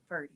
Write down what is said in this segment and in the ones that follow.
Ferdy.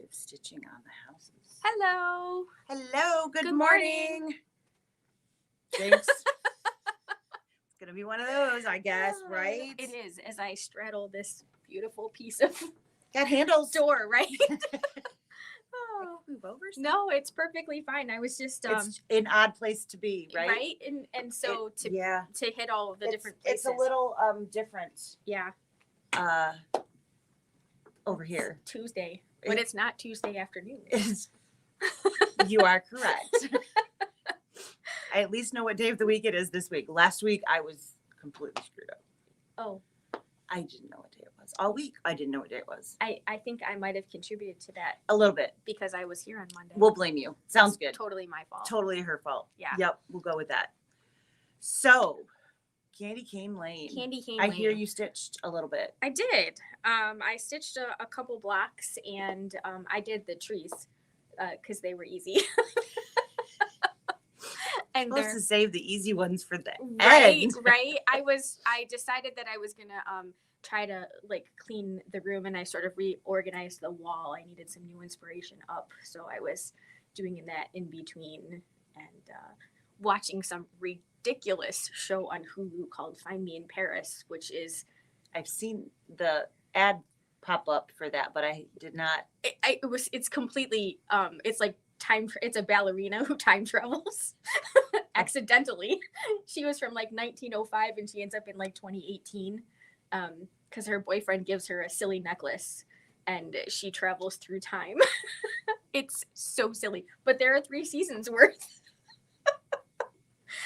Stitching on the houses. Hello. Hello. Good Good morning. morning. Thanks. It's gonna be one of those, I guess, right? It is, as I straddle this beautiful piece of Got handles. door, right? Oh. Move over. No, it's perfectly fine. I was just It's an odd place to be, right? right, and so to hit all of the different places. It's a little different. Yeah. Over here. It's Tuesday, but it's not Tuesday afternoon. You are correct. I at least know what day of the week it is this week. Last week I was completely screwed up. Oh. I didn't know what day it was. All week I didn't know what day it was. I think I might have contributed to that. A little bit. Because I was here on Monday. We'll blame you. Sounds good. Totally my fault. Totally her fault. Yeah. Yep, we'll go with that. So, Candy Cane Lane. I hear you stitched a little bit. I did. I stitched a couple blocks, and I did the trees because they were easy. And supposed to save the easy ones for the end. Right. I decided that I was gonna try to like clean the room, and I sort of reorganized the wall. I needed some new inspiration up, so I was doing that in between and watching some ridiculous show on Hulu called Find Me in Paris, which is I've seen the ad pop up for that, but I did not. It's completely it's like it's a ballerina who time travels accidentally. She was from like 1905 and she ends up in like 2018 because her boyfriend gives her a silly necklace and she travels through time. It's so silly, but there are 3 seasons worth.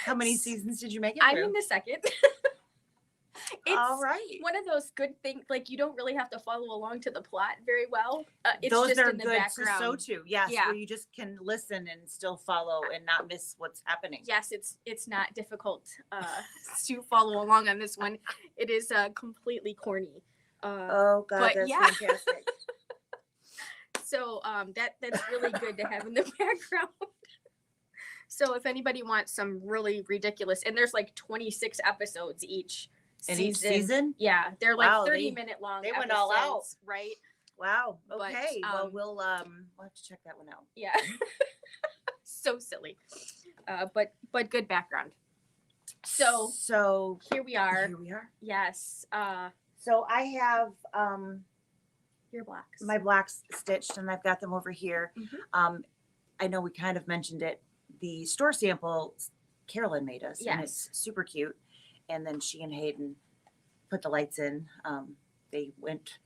How many seasons did you make it I'm through? in the second. It's all right. One of those good things, like you don't really have to follow along to the plot very well. It's those just are in the good background. So too. Yes, yeah. Where you just can listen and still follow and not miss what's happening. Yes, it's not difficult to follow along on this one. It is completely corny. Oh God, that's fantastic. So that's really good to have in the background. So if anybody wants some really ridiculous, and there's like 26 episodes each. In each season? Yeah, they're like 30-minute long. They went all out, right? Wow. Okay. But, we'll have to check that one out. Yeah. So silly, but good background. So here we are. Here we are. Yes. So I have your blocks. My blocks stitched, and I've got them over here. Mm-hmm. I know we kind of mentioned it. The store sample Carolyn made us, yes. And it's super cute. And then she and Hayden put the lights in. They went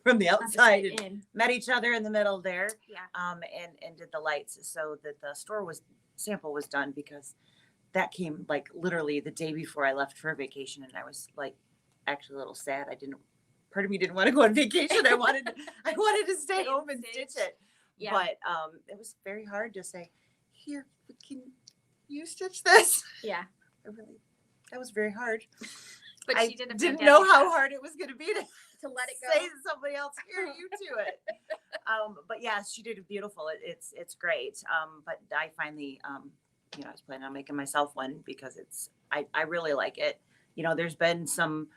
from the outside and met each other in the middle there. Yeah. And did the lights so that the store sample was done, because that came like literally the day before I left for vacation, and I was like actually a little sad. Part of me didn't want to go on vacation. I wanted to stay home and stitch it. Yeah. But it was very hard to say, here, can you stitch this? Yeah. That was very hard. But I she didn't know how hard it was going to be to let it go. Say to somebody else, here, you do it. But yes, she did it beautiful. It's great. But I finally, I was planning on making myself one because I really like it. There's been some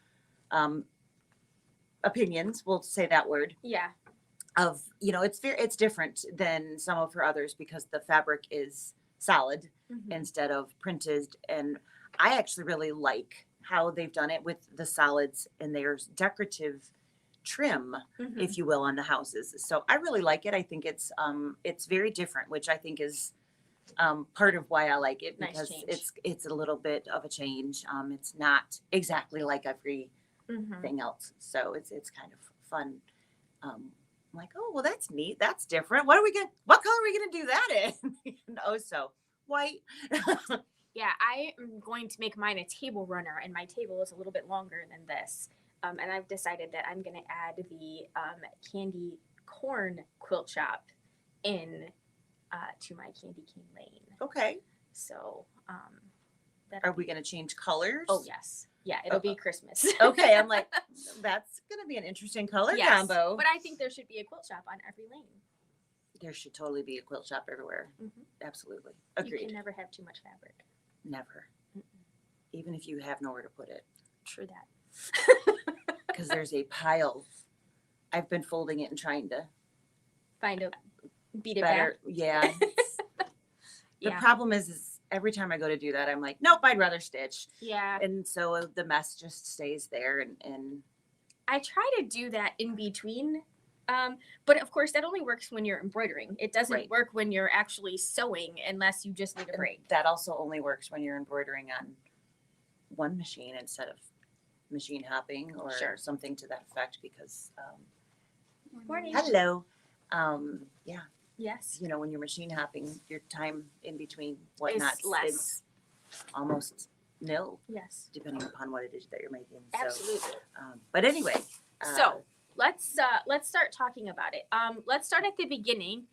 opinions, we'll say that word. Yeah. Of, it's different than some of her others because the fabric is solid instead of printed. And I actually really like how they've done it with the solids, and there's decorative trim, if you will, on the houses. So I really like it. I think it's very different, which I think is part of why I like it, Nice because change. it's a little bit of a change. It's not exactly like everything Mhm. else, so it's kind of fun. I'm like, oh well, that's neat. That's different. What color are we gonna do that in? Oh, so white. Yeah, I am going to make mine a table runner, and my table is a little bit longer than this. And I've decided that I'm going to add the candy corn quilt shop in to my candy cane lane. Okay. So Are we gonna change colors? Oh yes, yeah, it'll be Christmas. Okay, I'm like, that's gonna be an interesting color Yes, combo. but I think there should be a quilt shop on every lane. There should totally be a quilt shop everywhere. Absolutely. You Agreed. can never have too much fabric. Never. Even if you have nowhere to put it. True that. Because there's a pile. I've been folding it and trying to Find a beat it better. back. Yeah. The problem is every time I go to do that, I'm like, nope, I'd rather stitch. Yeah. And so the mess just stays there, and I try to do that in between. But of course, that only works when you're embroidering. It doesn't Right. work when you're actually sewing unless you just need a break. that also only works when you're embroidering on one machine instead of machine hopping or Sure. something to that effect, because Morning. hello. Yeah, Yes. you know, when you're machine hopping, your time in between whatnot less. is almost nil, Yes. depending upon what it is that you're making. Absolutely. So, but anyway. So let's start talking about it. Let's start at the beginning.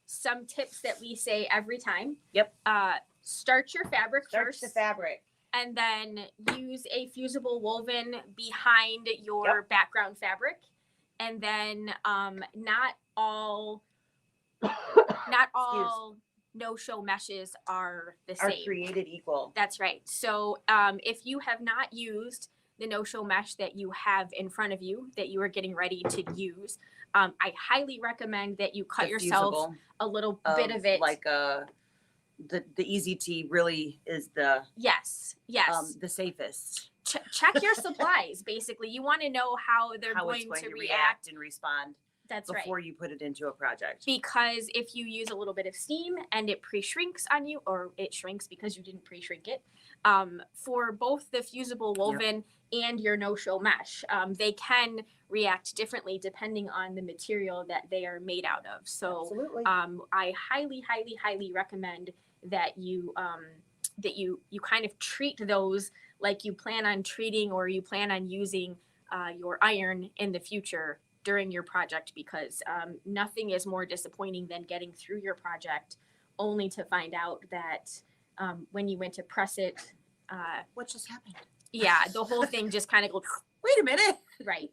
Some tips that we say every time. Yep. Start your fabric Start first, the fabric. and then use a fusible woven behind your background fabric, and then not all no-show meshes are the Are same. created equal. That's right. So if you have not used the no-show mesh that you have in front of you that you are getting ready to use, I highly recommend that you cut The yourself fusible a little bit of it. like the Easy Tee really is the Yes. the safest. Check your supplies. Basically, you want to know how they're it's going to react and respond. That's before right. you put it into a project. Because if you use a little bit of steam and it pre-shrinks on you, or it shrinks because you didn't pre-shrink it, for both the fusible woven and your no-show mesh, they can react differently depending on the material that they are made out of. So Absolutely. I highly, highly, highly recommend that you kind of treat those like you plan on treating or you plan on using your iron in the future during your project, because nothing is more disappointing than getting through your project only to find out that when you went to press it, what just happened? Yeah, the whole thing just kind of goes, wait a minute. Right.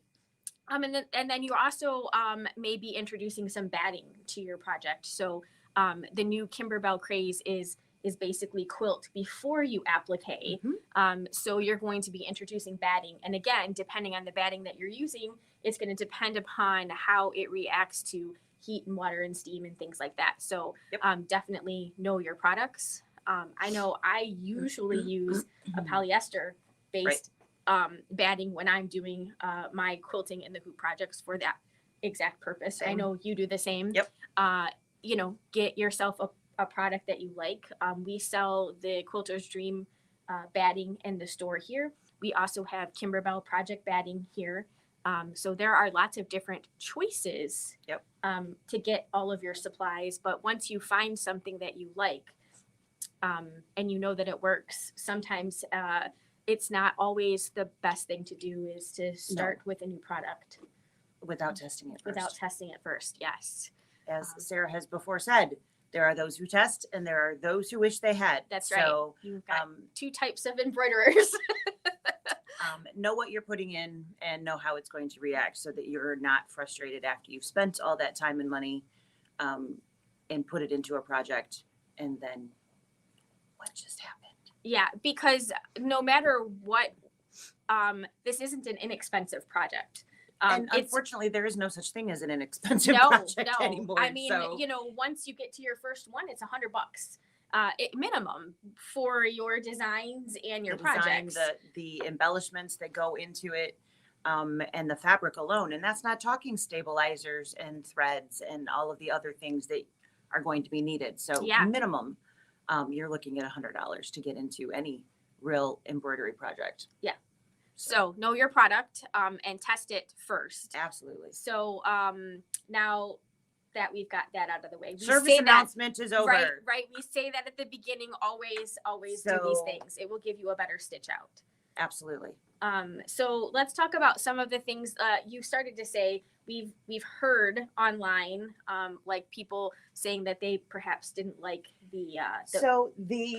And then you're also maybe introducing some batting to your project. So the new Kimberbell craze is basically quilt before you applique. So you're going to be introducing batting. And again, depending on the batting that you're using, it's going to depend upon how it reacts to heat and water and steam and things like that. So definitely know your products. I know I usually use a polyester based batting when I'm doing my quilting and the hoop projects for that exact purpose. Same. I know you do the same. You know, get yourself a product that you like. We sell the Quilter's Dream batting in the store here. We also have Kimberbell project batting here. So there are lots of different choices to get all of your supplies. But once you find something that you like and you know that it works, sometimes it's not always the best thing to do is to start with a new product. Without testing it first. Without testing it first, yes. As Sarah has before said, there are those who test and there are those who wish they had. That's right. So you've got two types of embroiderers. Know what you're putting in and know how it's going to react so that you're not frustrated after you've spent all that time and money and put it into a project and then what just happened? Yeah, because no matter what, this isn't an inexpensive project. And unfortunately, there is no such thing as an inexpensive project anymore. I mean, you know, once you get to your first one, it's $100 minimum for your designs and your projects. The embellishments that go into it, and the fabric alone. And that's not talking stabilizers and threads and all of the other things that are going to be needed. So Yeah. minimum, you're looking at $100 to get into any real embroidery project. Yeah. So know your product and test it first. Absolutely. So now that we've got that out of the way, we Service say announcement that, is over. Right. We say that at the beginning. Always do So- these things. It will give you a better stitch out. Absolutely. So let's talk about some of the things you started to say. We've heard online, like people saying that they perhaps didn't like the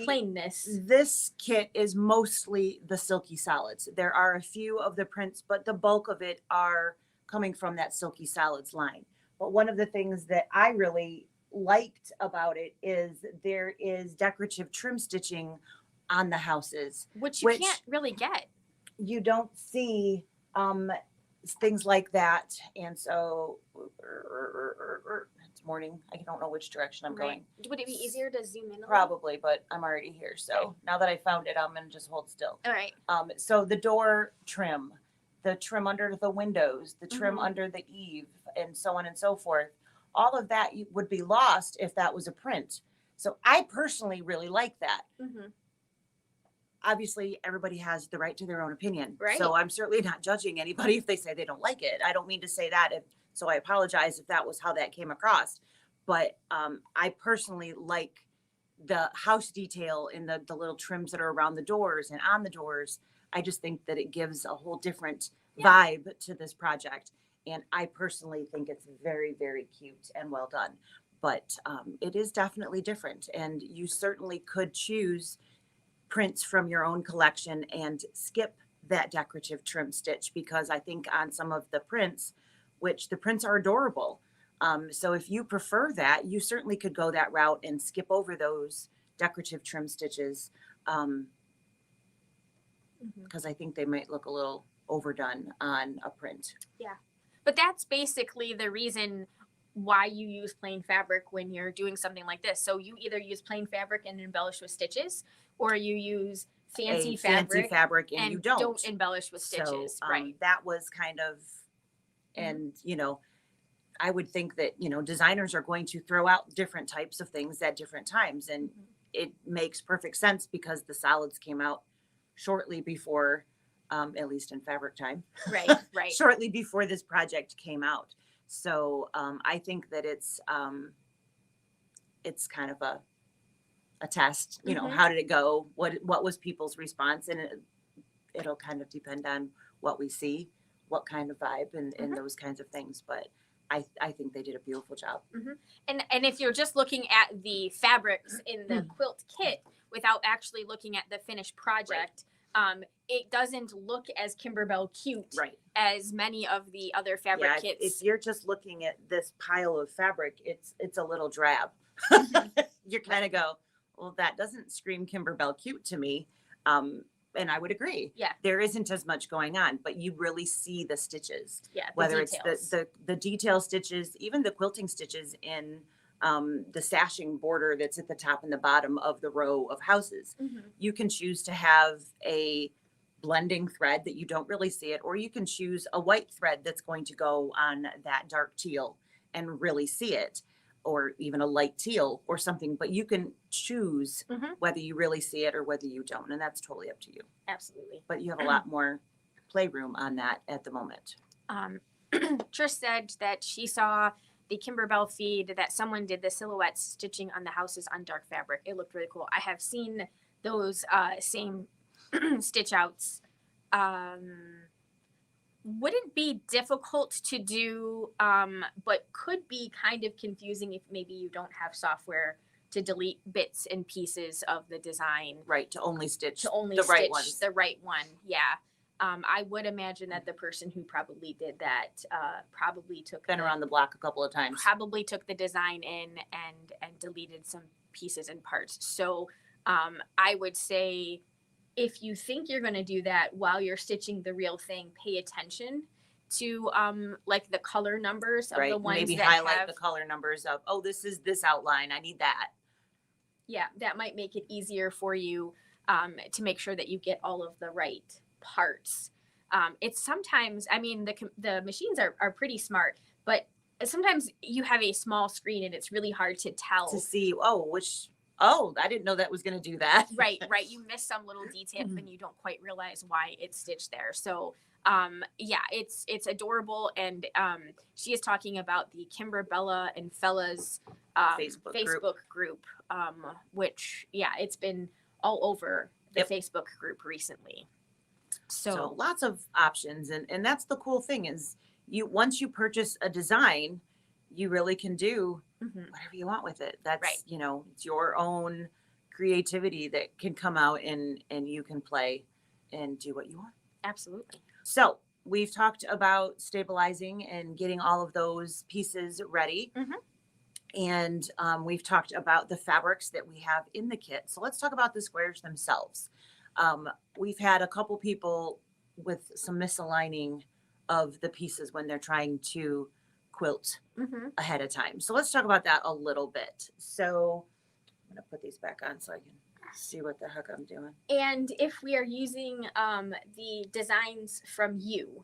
plainness. This kit is mostly the silky solids. There are a few of the prints, but the bulk of it are coming from that silky solids line. But one of the things that I really liked about it is there is decorative trim stitching on the houses, which you can't really get. You don't see things like that. And so it's morning. I don't know which direction I'm going. Would it be easier to zoom in a little? Probably, but I'm already here. So now that I found it, I'm going to just hold still. All right. So the door trim, the trim under the windows, the trim under the eave, and so on and so forth. All of that would be lost if that was a print. So I personally really like that. Obviously, everybody has the right to their own opinion. Right. So I'm certainly not judging anybody if they say they don't like it. I don't mean to say that. So I apologize if that was how that came across. But I personally like the house detail in the little trims that are around the doors and on the doors. I just think that it gives a whole different vibe to this project. And I personally think it's very, very cute and well done. But it is definitely different. And you certainly could choose prints from your own collection and skip that decorative trim stitch, because I think on some of the prints, which the prints are adorable. So if you prefer that, you certainly could go that route and skip over those decorative trim stitches. Because I think they might look a little overdone on a print. Yeah. But that's basically the reason why you use plain fabric when you're doing something like this. So you either use plain fabric and embellish with stitches, or you use fancy fabric and you don't embellish with stitches. So, right. That was kind of, and I would think that, designers are going to throw out different types of things at different times. And it makes perfect sense because the solids came out shortly before, at least in fabric time. Right. Shortly before this project came out. So I think that it's kind of a test, how did it go? What was people's response? And it'll kind of depend on what we see, what kind of vibe and those kinds of things. But I think they did a beautiful job. And if you're just looking at the fabrics in the quilt kit without actually looking at the finished project, it doesn't look as Kimberbell cute as many of the other fabric kits. If you're just looking at this pile of fabric, it's a little drab. You kind of go, well, that doesn't scream Kimberbell cute to me. And I would agree. Yeah. There isn't as much going on, but you really see the stitches. Yeah. Whether it's the detail stitches, even the quilting stitches in the sashing border that's at the top and the bottom of the row of houses. You can choose to have a blending thread that you don't really see it, or you can choose a white thread that's going to go on that dark teal and really see it, or even a light teal or something, but you can choose whether you really see it or whether you don't, and that's totally up to you. Absolutely. But you have a lot more playroom on that at the moment. Trish said that she saw the Kimberbell feed that someone did the silhouette stitching on the houses on dark fabric. It looked really cool. I have seen those same stitch outs. Wouldn't be difficult to do, but could be kind of confusing if maybe you don't have software to delete bits and pieces of the design. Right, to only stitch right ones. The right one, yeah. I would imagine that the person who probably did that probably been around the block a couple of times. Probably took the design in and deleted some pieces and parts. So I would say, if you think you're going to do that while you're stitching the real thing, pay attention to like the color numbers of the ones maybe that highlight the color numbers of, oh, this is this outline, I need that. Yeah, that might make it easier for you to make sure that you get all of the right parts. It's sometimes, I mean, the machines are pretty smart, but sometimes you have a small screen and it's really hard to tell. To see, I didn't know that was going to do that. Right. You miss some little detail and you don't quite realize why it's stitched there. So yeah, it's adorable. And she is talking about the Kimberbella and Fellas Facebook group, which, yeah, it's been all over the Facebook group recently. So lots of options. And that's the cool thing is once you purchase a design, you really can do whatever you want with it. That's Right. It's your own creativity that can come out and you can play and do what you want. Absolutely. So we've talked about stabilizing and getting all of those pieces ready. And we've talked about the fabrics that we have in the kit. So let's talk about the squares themselves. We've had a couple people with some misaligning of the pieces when they're trying to quilt ahead of time. So let's talk about that a little bit. So I'm going to put these back on so I can see what the heck I'm doing. And if we are using the designs from you,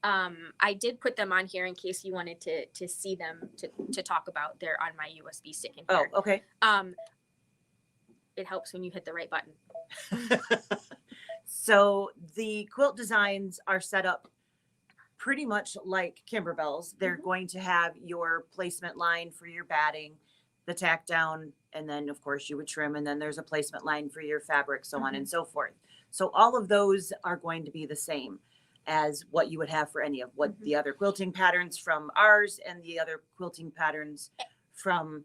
I did put them on here in case you wanted to see them to talk about. They're on my USB stick in here. Oh, okay. It helps when you hit the right button. So the quilt designs are set up pretty much like Kimberbell's. They're going to have your placement line for your batting, the tack down, and then of course you would trim, and then there's a placement line for your fabric, so on and so forth. So all of those are going to be the same as what you would have for any of what the other quilting patterns from ours and the other quilting patterns from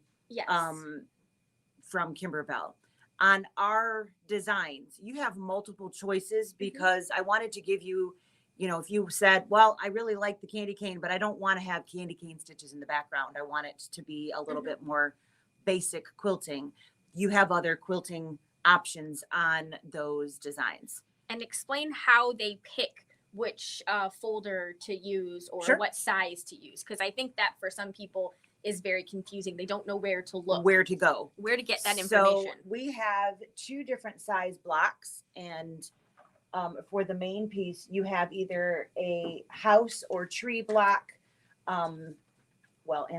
Kimberbell. On our designs, you have multiple choices because I wanted to give you, if you said, well, I really like the candy cane, but I don't want to have candy cane stitches in the background. I want it to be a little bit more basic quilting. You have other quilting options on those designs. And explain how they pick which folder to use or what size to use. Because I think that for some people is very confusing. They don't know where to look. Where to go. Where to get that information. So we have 2 different size blocks. And for the main piece, you have either a house or tree block. And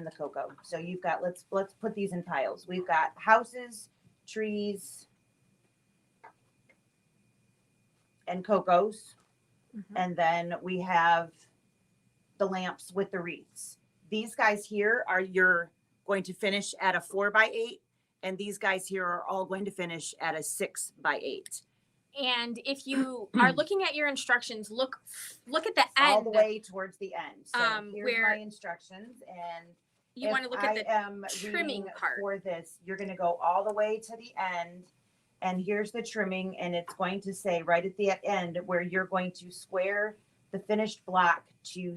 the cocoa. So you've got, let's put these in piles. We've got houses, trees, and cocos. And then we have the lamps with the wreaths. These guys here you're going to finish at a 4x8, and these guys here are all going to finish at a 6x8. And if you are looking at your instructions, look at the end. All the way towards the end. So here's where my instructions, and you want to look at the trimming part. For this, you're going to go all the way to the end, and here's the trimming, and it's going to say right at the end where you're going to square the finished block to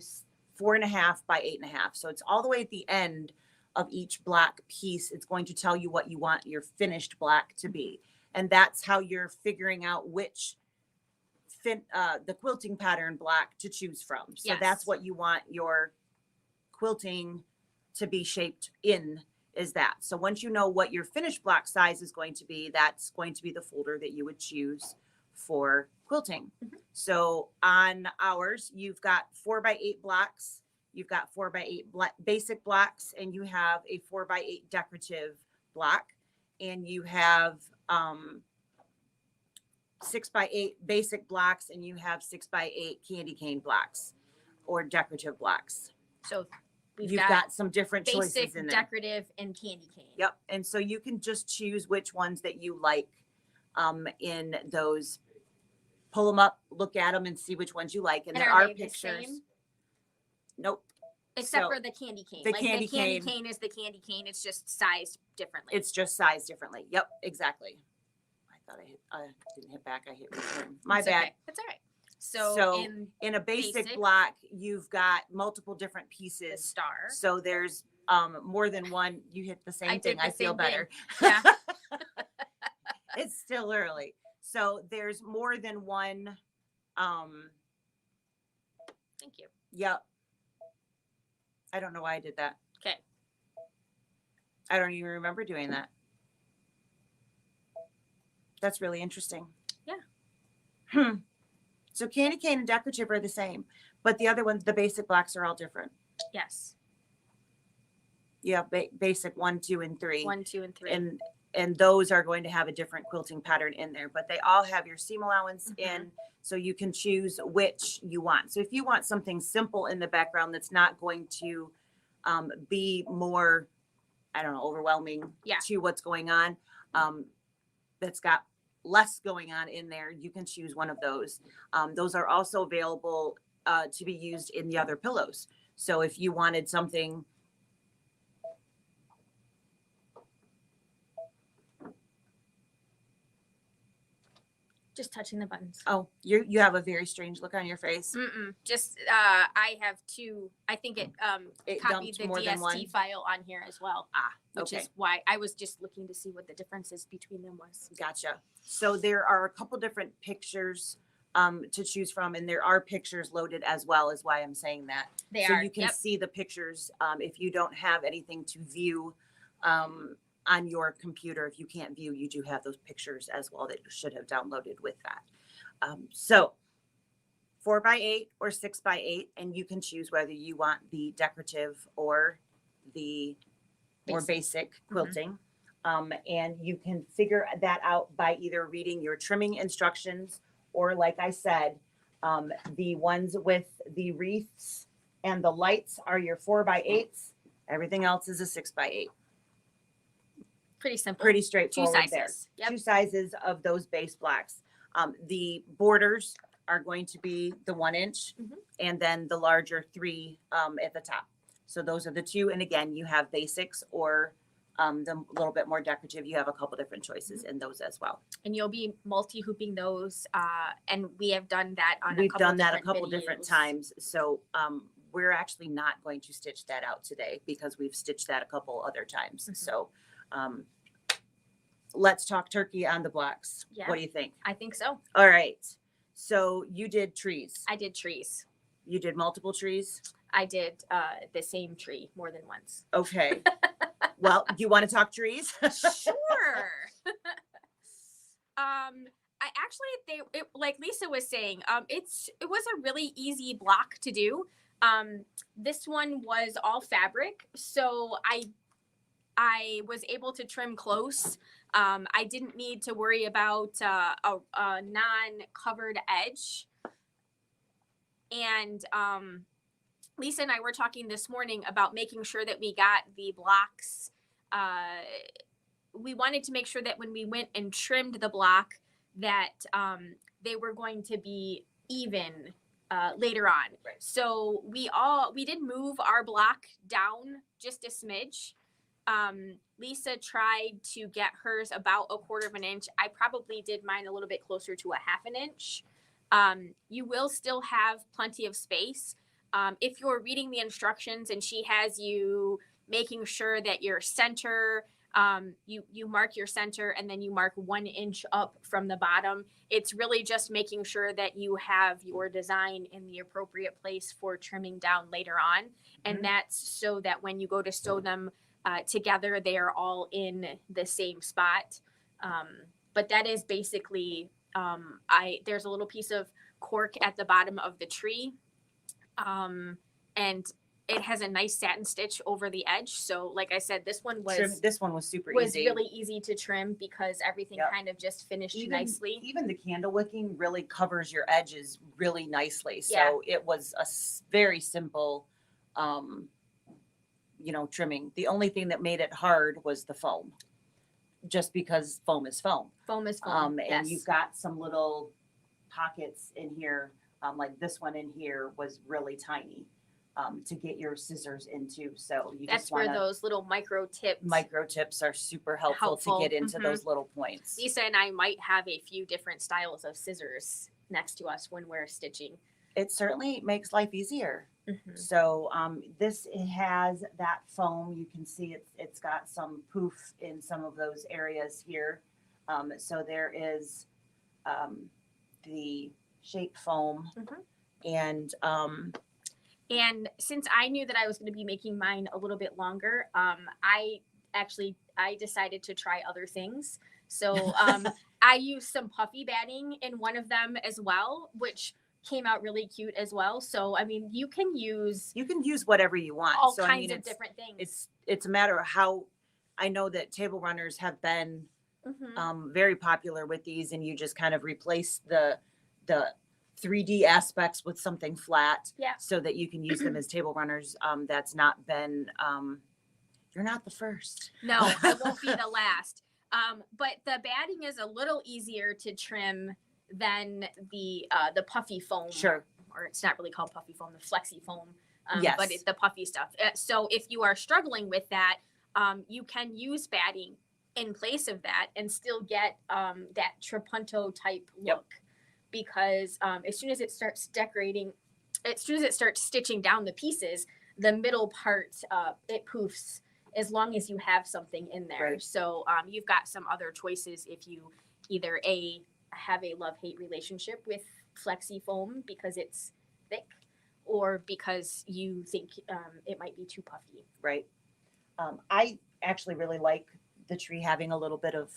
4.5 by 8.5. So it's all the way at the end of each block piece. It's going to tell you what you want your finished block to be. And that's how you're figuring out which the quilting pattern block to choose from. So that's what you want your quilting to be shaped in, is that. So once you know what your finished block size is going to be, that's going to be the folder that you would choose for quilting. So on ours, you've got 4x8 blocks, you've got 4x8 basic blocks, and you have a 4x8 decorative block, and you have 6x8 basic blocks, and you have 6x8 candy cane blocks or decorative blocks. So you've got some different choices basic, in there. decorative, and candy cane. Yep. And so you can just choose which ones that you like in those. Pull them up, look at them, and see which ones you like. And there are pictures. Nope. Except for the candy cane. The candy cane is the candy cane. It's just sized differently. It's just sized differently. Yep, exactly. I thought I didn't hit back. I hit return. My bad. Okay. That's all right. So in a basic block, you've got multiple different pieces. The star. So there's more than one. You hit the same thing. I feel better. Yeah. It's still early. So there's more than one. Thank you. Yep. I don't know why I did that. Okay. I don't even remember doing that. That's really interesting. Yeah. So candy cane and decorative are the same, but the other ones, the basic blocks, are all different. Yes. Yeah, basic 1, 2, and 3. 1, 2, and 3. And those are going to have a different quilting pattern in there, but they all have your seam allowance in, so you can choose which you want. So if you want something simple in the background that's not going to be more, I don't know, overwhelming to what's going on, that's got less going on in there, you can choose one of those. Those are also available to be used in the other pillows. So if you wanted something, just touching the buttons. oh, you have a very strange look on your face. Just I have two. I think it copied the more than one? DST file on here as well. Which is why I was just looking to see what the differences between them was. Gotcha. So there are a couple different pictures to choose from, and there are pictures loaded as well, is why I'm saying that. So you can see the pictures if you don't have anything to view on your computer. If you can't view, you do have those pictures as well that you should have downloaded with that. So 4x8 or 6x8, and you can choose whether you want the decorative or the more basic quilting. And you can figure that out by either reading your trimming instructions, or like I said, the ones with the wreaths and the lights are your 4x8s. Everything else is a 6x8. Pretty simple. Pretty straightforward. 2 sizes. There. 2 sizes of those base blocks. The borders are going to be the 1 inch, and then the larger 3 at the top. So those are the 2. And again, you have basics or the little bit more decorative. You have a couple different choices in those as well. And you'll be multi-hooping those. And we have done that on We've done that a couple different times. So we're actually not going to stitch that out today because we've stitched that a couple other times. So let's talk turkey on the blocks. Yeah. What do you think? I think so. All right. So you did trees. I did trees. You did multiple trees? I did the same tree more than once. Okay. Well, do you want to talk trees? Sure. I actually, like Lisa was saying, it was a really easy block to do. This one was all fabric, so I was able to trim close. I didn't need to worry about a non-covered edge. And Lisa and I were talking this morning about making sure that we got the blocks. We wanted to make sure that when we went and trimmed the block that they were going to be even later on. Right. So we did move our block down just a smidge. Lisa tried to get hers about 1/4 inch. I probably did mine a little bit closer to 1/2 inch. You will still have plenty of space. If you're reading the instructions and she has you making sure that your center, you mark your center and then you mark 1 inch up from the bottom. It's really just making sure that you have your design in the appropriate place for trimming down later on. And that's so that when you go to sew them together, they are all in the same spot. But that is basically, there's a little piece of cork at the bottom of the tree. And it has a nice satin stitch over the edge. So like I said, this one was super was easy. really easy to trim because everything kind of just finished nicely. Even the candle wicking really covers your edges really nicely. So it was a very simple, trimming. The only thing that made it hard was the foam, just because foam is foam. Foam is foam. And you've got some little pockets in here. Like this one in here was really tiny to get your scissors into. So that's where those little micro tips are super helpful. To get into those little points. Lisa and I might have a few different styles of scissors next to us when we're stitching. It certainly makes life easier. So this has that foam. You can see it's got some poof in some of those areas here. So there is the shape foam, and since I knew that I was going to be making mine a little bit longer, I decided to try other things. So I used some puffy batting in one of them as well, which came out really cute as well. So I mean, you can use whatever you want. all So, kinds of different things. It's a matter of how. I know that table runners have been very popular with these, and you just kind of replace the 3D aspects with something flat, so that you can use them as table runners. That's not been. You're not the first. No, I won't be the last. But the batting is a little easier to trim than the puffy foam. Sure. Or it's not really called puffy foam, the flexi foam. Yes. But it's the puffy stuff. So if you are struggling with that, you can use batting in place of that and still get that trapunto type look. Because as soon as it starts stitching down the pieces, the middle part, it poofs as long as you have something in there. Right. So you've got some other choices if you either have a love-hate relationship with flexi foam because it's thick, or because you think it might be too puffy. Right. I actually really like the tree having a little bit of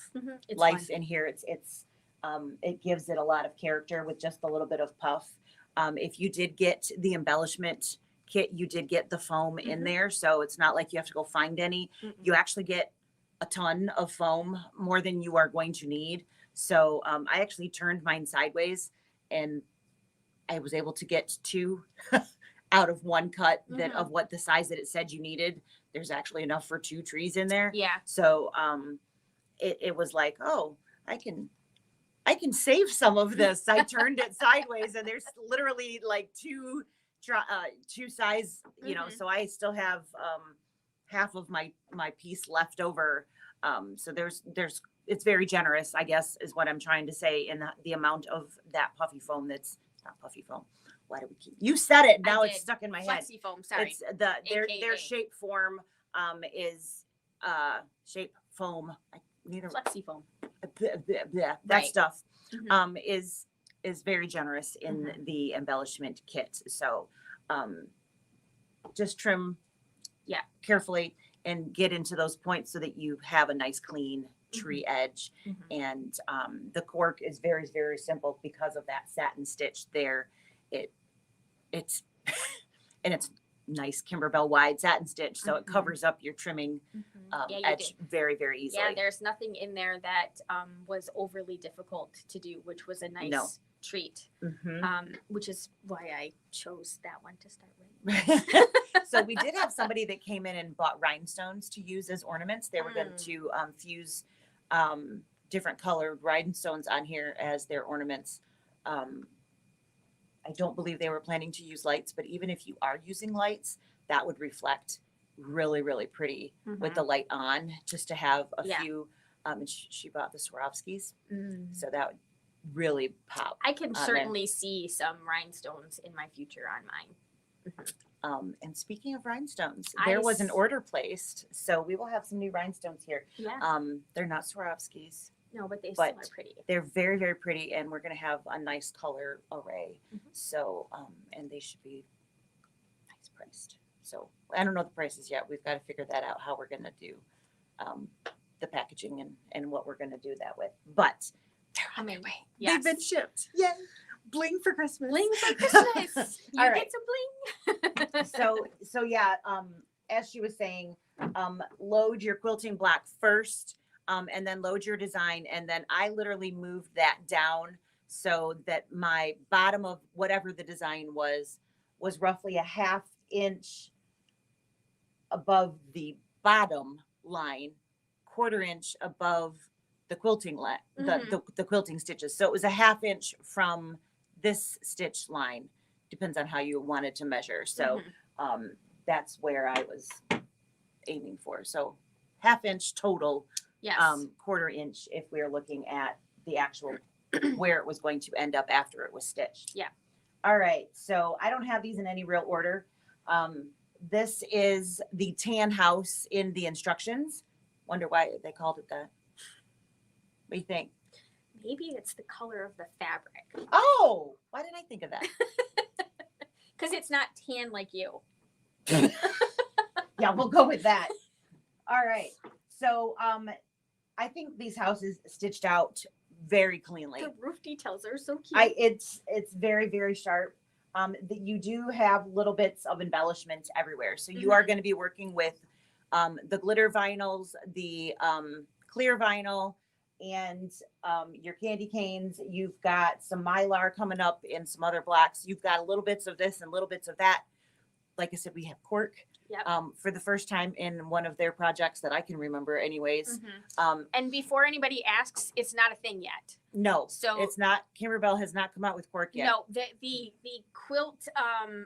It's life fun. in here. It gives it a lot of character with just a little bit of puff. If you did get the embellishment kit, you did get the foam in there, so it's not like you have to go find any. You actually get a ton of foam, more than you are going to need. So I actually turned mine sideways, and I was able to get 2 out of 1 cut that of what the size that it said you needed. There's actually enough for 2 trees in there. Yeah. So it was like, oh, I can save some of this. I turned it sideways, and there's literally like 2 size, so I still have half of my piece left over. So it's very generous, I guess, is what I'm trying to say, in the amount of that puffy foam. That's not puffy foam. Why do we keep, you said it, now it's stuck in my head. Flexi foam, sorry. It's their shape form is shape foam. Flexi foam. That Right. stuff is very generous in the embellishment kit. So just trim carefully and get into those points so that you have a nice clean tree edge. And the cork is very, very simple because of that satin stitch there. It's and it's nice Kimberbell wide satin stitch, so it covers up your trimming edge very, very easily. Yeah, there's nothing in there that was overly difficult to do, which was a nice treat. Which is why I chose that one to start with. So we did have somebody that came in and bought rhinestones to use as ornaments. They were going to fuse different colored rhinestones on here as their ornaments. I don't believe they were planning to use lights, but even if you are using lights, that would reflect really, really pretty with the light on, just to have a few. And she bought the Swarovskis, so that would really pop. I can certainly see some rhinestones in my future on mine. And speaking of rhinestones, there was an order placed, so we will have some new rhinestones here. Yeah. They're not Swarovskis. No, but they still are pretty. They're very, very pretty, and we're going to have a nice color array. So, and they should be nice priced. So I don't know the prices yet. We've got to figure that out, how we're going to do the packaging and what we're going to do that with. But they're on their way. Yes. They've been shipped. Yay. Bling for Christmas. Bling for Christmas. You All right. get some bling. So yeah, as she was saying, load your quilting block first. And then load your design. And then I literally moved that down so that my bottom of whatever the design was roughly a 1/2 inch above the bottom line, 1/4 inch above the quilting the quilting stitches. So it was a 1/2 inch from this stitch line. Depends on how you wanted to measure. So that's where I was aiming for. So 1/2 inch total. Yes. 1/4 inch if we're looking at the actual where it was going to end up after it was stitched. Yeah. All right. So I don't have these in any real order. This is the tan house in the instructions. Wonder why they called it that. What do you think? Maybe it's the color of the fabric. Oh, why didn't I think of that? Because it's not tan like you. Yeah, we'll go with that. All right. So I think these houses stitched out very cleanly. The roof details are so cute. It's very, very sharp. That you do have little bits of embellishment everywhere. So you are going to be working with the glitter vinyls, the clear vinyl, and your candy canes. You've got some Mylar coming up and some other blocks. You've got little bits of this and little bits of that. Like I said, we have cork. Yep. For the first time in one of their projects that I can remember anyways. And before anybody asks, it's not a thing yet. No, so it's not. Kimberbell has not come out with cork yet. No, the quilt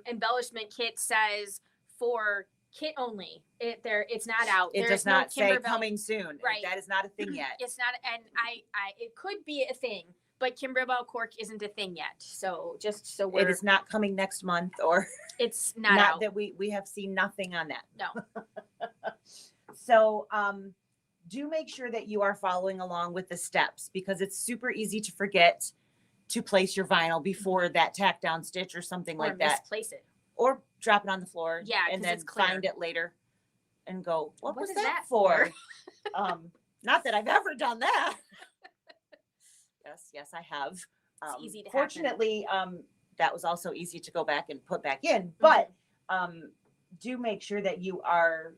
embellishment kit says for kit only. It's not out. It does not say coming soon. Right. That is not a thing yet. It's not, and I it could be a thing, but Kimberbell cork isn't a thing yet. So just so it is not coming next month, or it's not out. That we have seen nothing on that. No. So do make sure that you are following along with the steps, because it's super easy to forget to place your vinyl before that tack down stitch or something like that. Misplace it. Or drop it on the floor. Yeah, and then find it later and go, what was that for? Not that I've ever done that. Yes, I have. It's easy to fortunately, that was also easy to go back and put back in. But do make sure that you are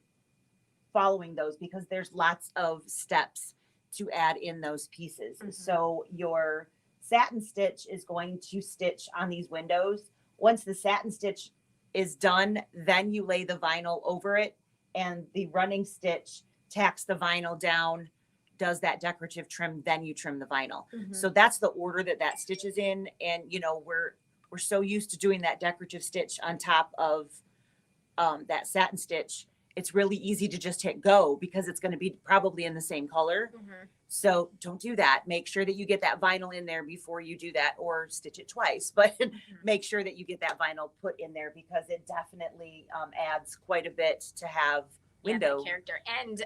following those, because there's lots of steps to add in those pieces. So your satin stitch is going to stitch on these windows. Once the satin stitch is done, then you lay the vinyl over it, and the running stitch tacks the vinyl down, does that decorative trim, then you trim the vinyl. So that's the order that stitch is in. And we're so used to doing that decorative stitch on top of that satin stitch. It's really easy to just hit go, because it's going to be probably in the same color. So don't do that. Make sure that you get that vinyl in there before you do that, or stitch it twice, but make sure that you get that vinyl put in there, because it definitely adds quite a bit to have window character. And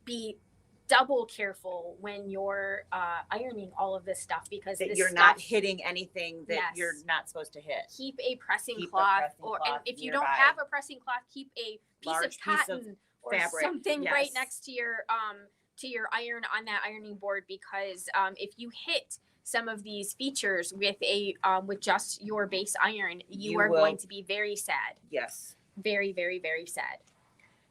be double careful when you're ironing all of this stuff, because that you're not hitting anything that you're not supposed to hit. Keep a pressing cloth, and if you don't have a pressing cloth, keep a piece of cotton or fabric, something right next to your iron on that ironing board, because if you hit some of these features with with just your base iron, you are going to be very sad. Yes. Very, very, very sad.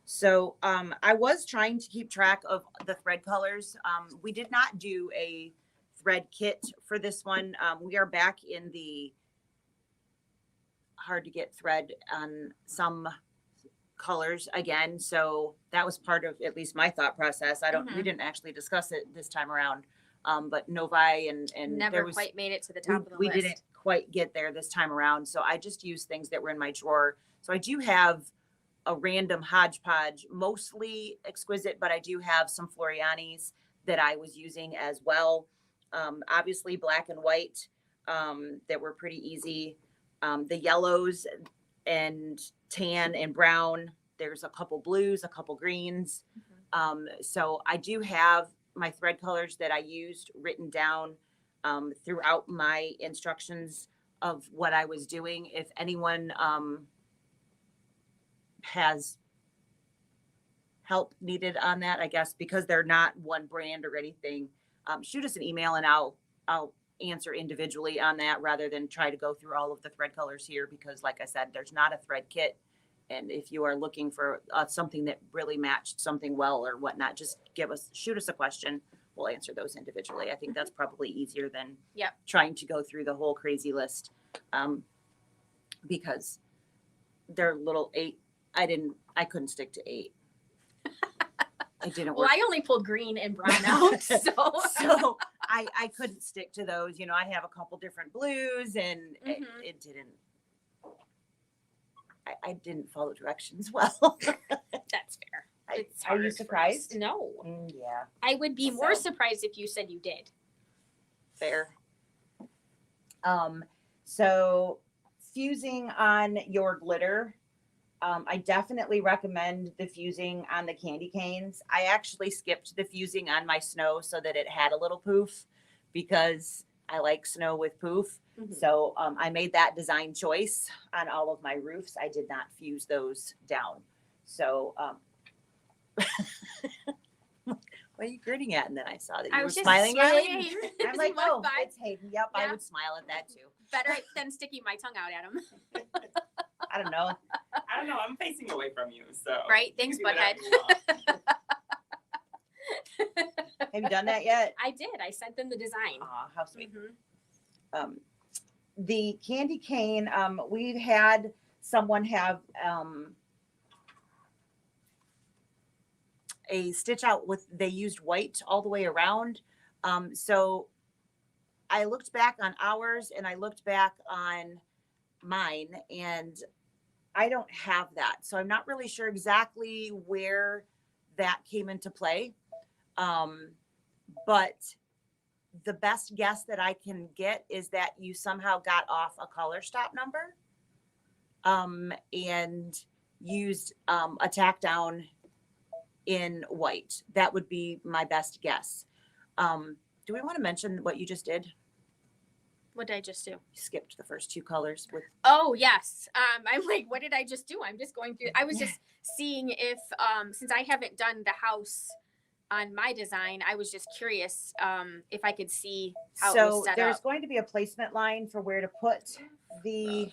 So I was trying to keep track of the thread colors. We did not do a thread kit for this one. We are back in the hard to get thread on some colors again. So that was part of at least my thought process. We didn't actually discuss it this time around. But Novi and never quite made it to the top of the list. We didn't quite get there this time around. So I just used things that were in my drawer. So I do have a random hodgepodge, mostly exquisite, but I do have some Floriani's that I was using as well. Obviously black and white that were pretty easy. The yellows and tan and brown. There's a couple blues, a couple greens. So I do have my thread colors that I used written down throughout my instructions of what I was doing. If anyone has help needed on that, I guess, because they're not one brand or anything, shoot us an email and I'll answer individually on that, rather than try to go through all of the thread colors here, because like I said, there's not a thread kit. And if you are looking for something that really matched something well or whatnot, just shoot us a question. We'll answer those individually. I think that's probably easier than trying to go through the whole crazy list, because they're little 8. I couldn't stick to 8. It didn't work. Well, I only pulled green and brown out, so I couldn't stick to those. I have a couple different blues, and it didn't. I didn't follow directions well. That's fair. Are you surprised? No. Yeah. I would be more surprised if you said you did. Fair. So fusing on your glitter, I definitely recommend the fusing on the candy canes. I actually skipped the fusing on my snow so that it had a little poof, because I like snow with poof. So I made that design choice on all of my roofs. I did not fuse those down. So What are you grinning at? And then I saw that I you were was just smiling at smiling. Hayden. I'm He like, went oh, by. it's Hayden. Yep, I Yeah. would smile at that too. Better than sticking my tongue out at him. I don't know. I don't know. I'm facing away from you, so. Right? you Thanks, can do whatever butthead. you want. Have you done that yet? I did. I sent them the design. Aw, how sweet. Mhm. The candy cane, we've had someone have a stitch out with, they used white all the way around. So I looked back on ours and I looked back on mine, and I don't have that. So I'm not really sure exactly where that came into play. But the best guess that I can get is that you somehow got off a color stop number and used a tack down in white. That would be my best guess. Do we want to mention what you just did? What did I just do? You skipped the first two colors with Oh, yes. I'm like, what did I just do? I'm just going through. I was just seeing if, since I haven't done the house on my design, I was just curious if I could see how it was set there's up. going to be a placement line for where to put the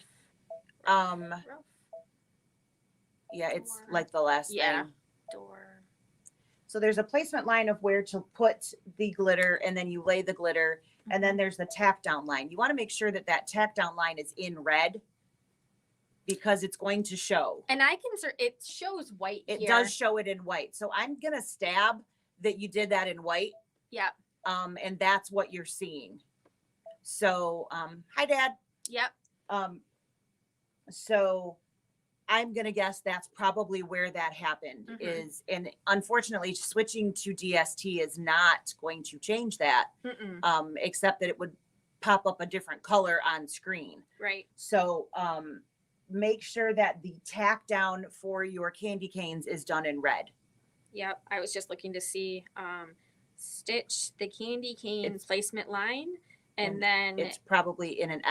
yeah, it's Door. like the last Yeah. thing. Door. So there's a placement line of where to put the glitter, and then you lay the glitter, and then there's the tack down line. You want to make sure that that tack down line is in red because it's going to show. And I can, it shows white It here. does show it in white. So I'm going to stab that you did that in white. Yep. And that's what you're seeing. So, hi Dad. Yep. So I'm going to guess that's probably where that happened is, and unfortunately switching to DST is not going to change that, except that it would pop up a different color on screen. Right. So, make sure that the tack down for your candy canes is done in red. Yep. I was just looking to see, stitch the candy cane It's- placement line, and then It's probably in an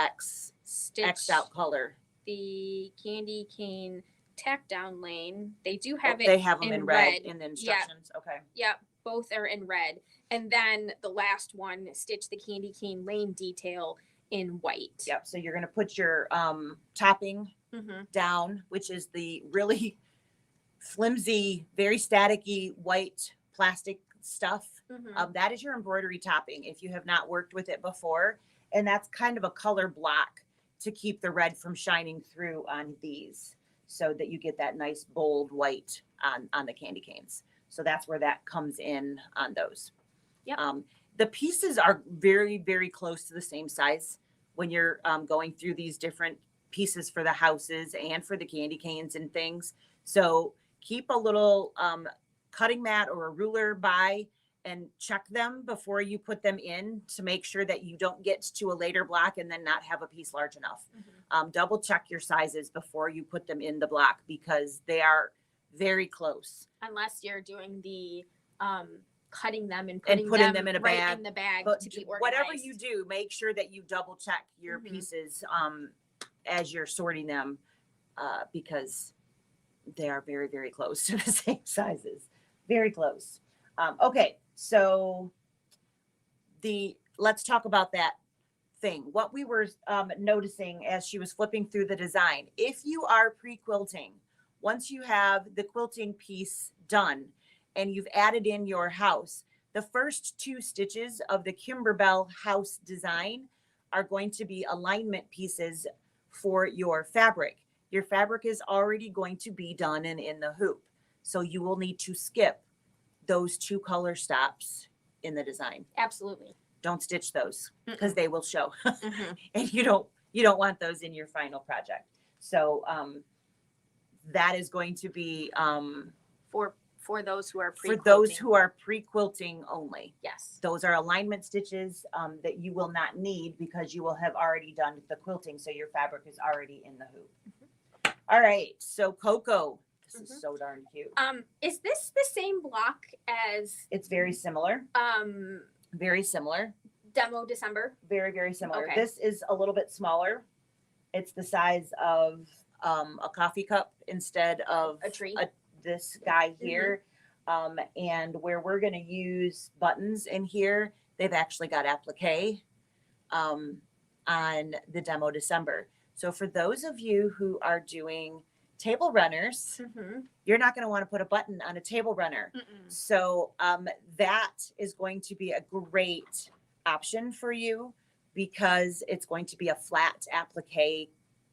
stitch X'd out color. the candy cane tack down lane. They do have it. They have them in red red. in the instructions. Okay. Yep, both are in red. And then the last one, stitch the candy cane lane detail in white. Yep. So you're going to put your topping Mm-hmm. down, which is the really flimsy, very staticky white plastic stuff. Mm-hmm. That is your embroidery topping if you have not worked with it before. And that's kind of a color block to keep the red from shining through on these so that you get that nice bold white on the candy canes. So that's where that comes in on those. Yep. The pieces are very, very close to the same size when you're going through these different pieces for the houses and for the candy canes and things. So keep a little cutting mat or a ruler by and check them before you put them in to make sure that you don't get to a later block and then not have a piece large enough. Double check your sizes before you put them in the block because they are very close. Unless you're doing the cutting them and putting putting them in a right bag. in the bag But to be organized. whatever you do, make sure that you double check your Mhm. pieces as you're sorting them because they are very, very close to the same sizes. Very close. Okay, so let's talk about that thing. What we were noticing as she was flipping through the design, if you are pre-quilting, once you have the quilting piece done and you've added in your house, the first two stitches of the Kimberbell house design are going to be alignment pieces for your fabric. Your fabric is already going to be done and in the hoop. So you will need to skip those two color stops in the design. Absolutely. Don't stitch those because they will show. Mhm. And you don't want those in your final project. So that is going to be For those who are for those who are pre-quilting only. yes. Those are alignment stitches that you will not need because you will have already done the quilting. So your fabric is already in the hoop. All right. So Coco, this is so darn cute. Is this the same block as It's very similar. Very similar. Demo December? Very, very similar. Okay. This is a little bit smaller. It's the size of a coffee cup instead of A tree? this guy here. And where we're going to use buttons in here, they've actually got applique on the demo December. So for those of you who are doing table runners, you're not going to want to put a button on a table runner. So that is going to be a great option for you because it's going to be a flat applique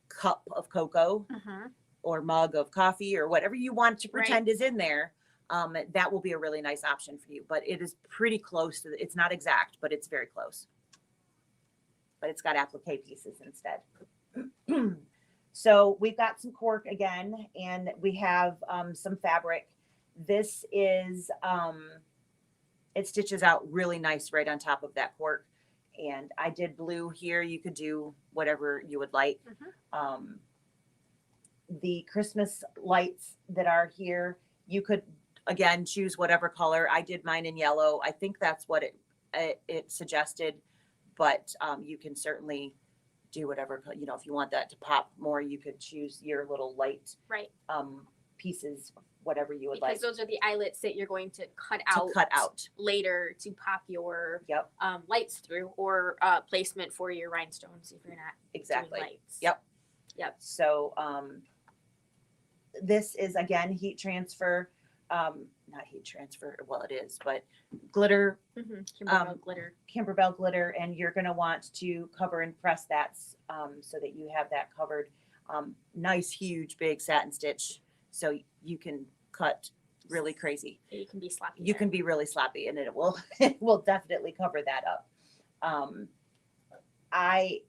cup of cocoa or mug of coffee or whatever you want to pretend is in there. That will be a really nice option for you, but it is pretty close to, it's not exact, but it's very close. But it's got applique pieces instead. So we've got some cork again, and we have some fabric. This is, it stitches out really nice right on top of that cork. And I did blue here. You could do whatever you would like. The Christmas lights that are here, you could, again, choose whatever color. I did mine in yellow. I think that's what it suggested, but you can certainly do whatever, you know, if you want that to pop more, you could choose your little light pieces, whatever you would like. Because those are the eyelets that you're going to cut out later to pop your lights through, or placement for your rhinestones if you're not doing lights. Yep. So this is again heat transfer, not heat transfer. Well, it is, but glitter, Kimberbell glitter, and you're going to want to cover and press that so that you have that covered. Nice, huge, big satin stitch, so you can cut really crazy. You can be sloppy. You can be really sloppy, and it will definitely cover that up. I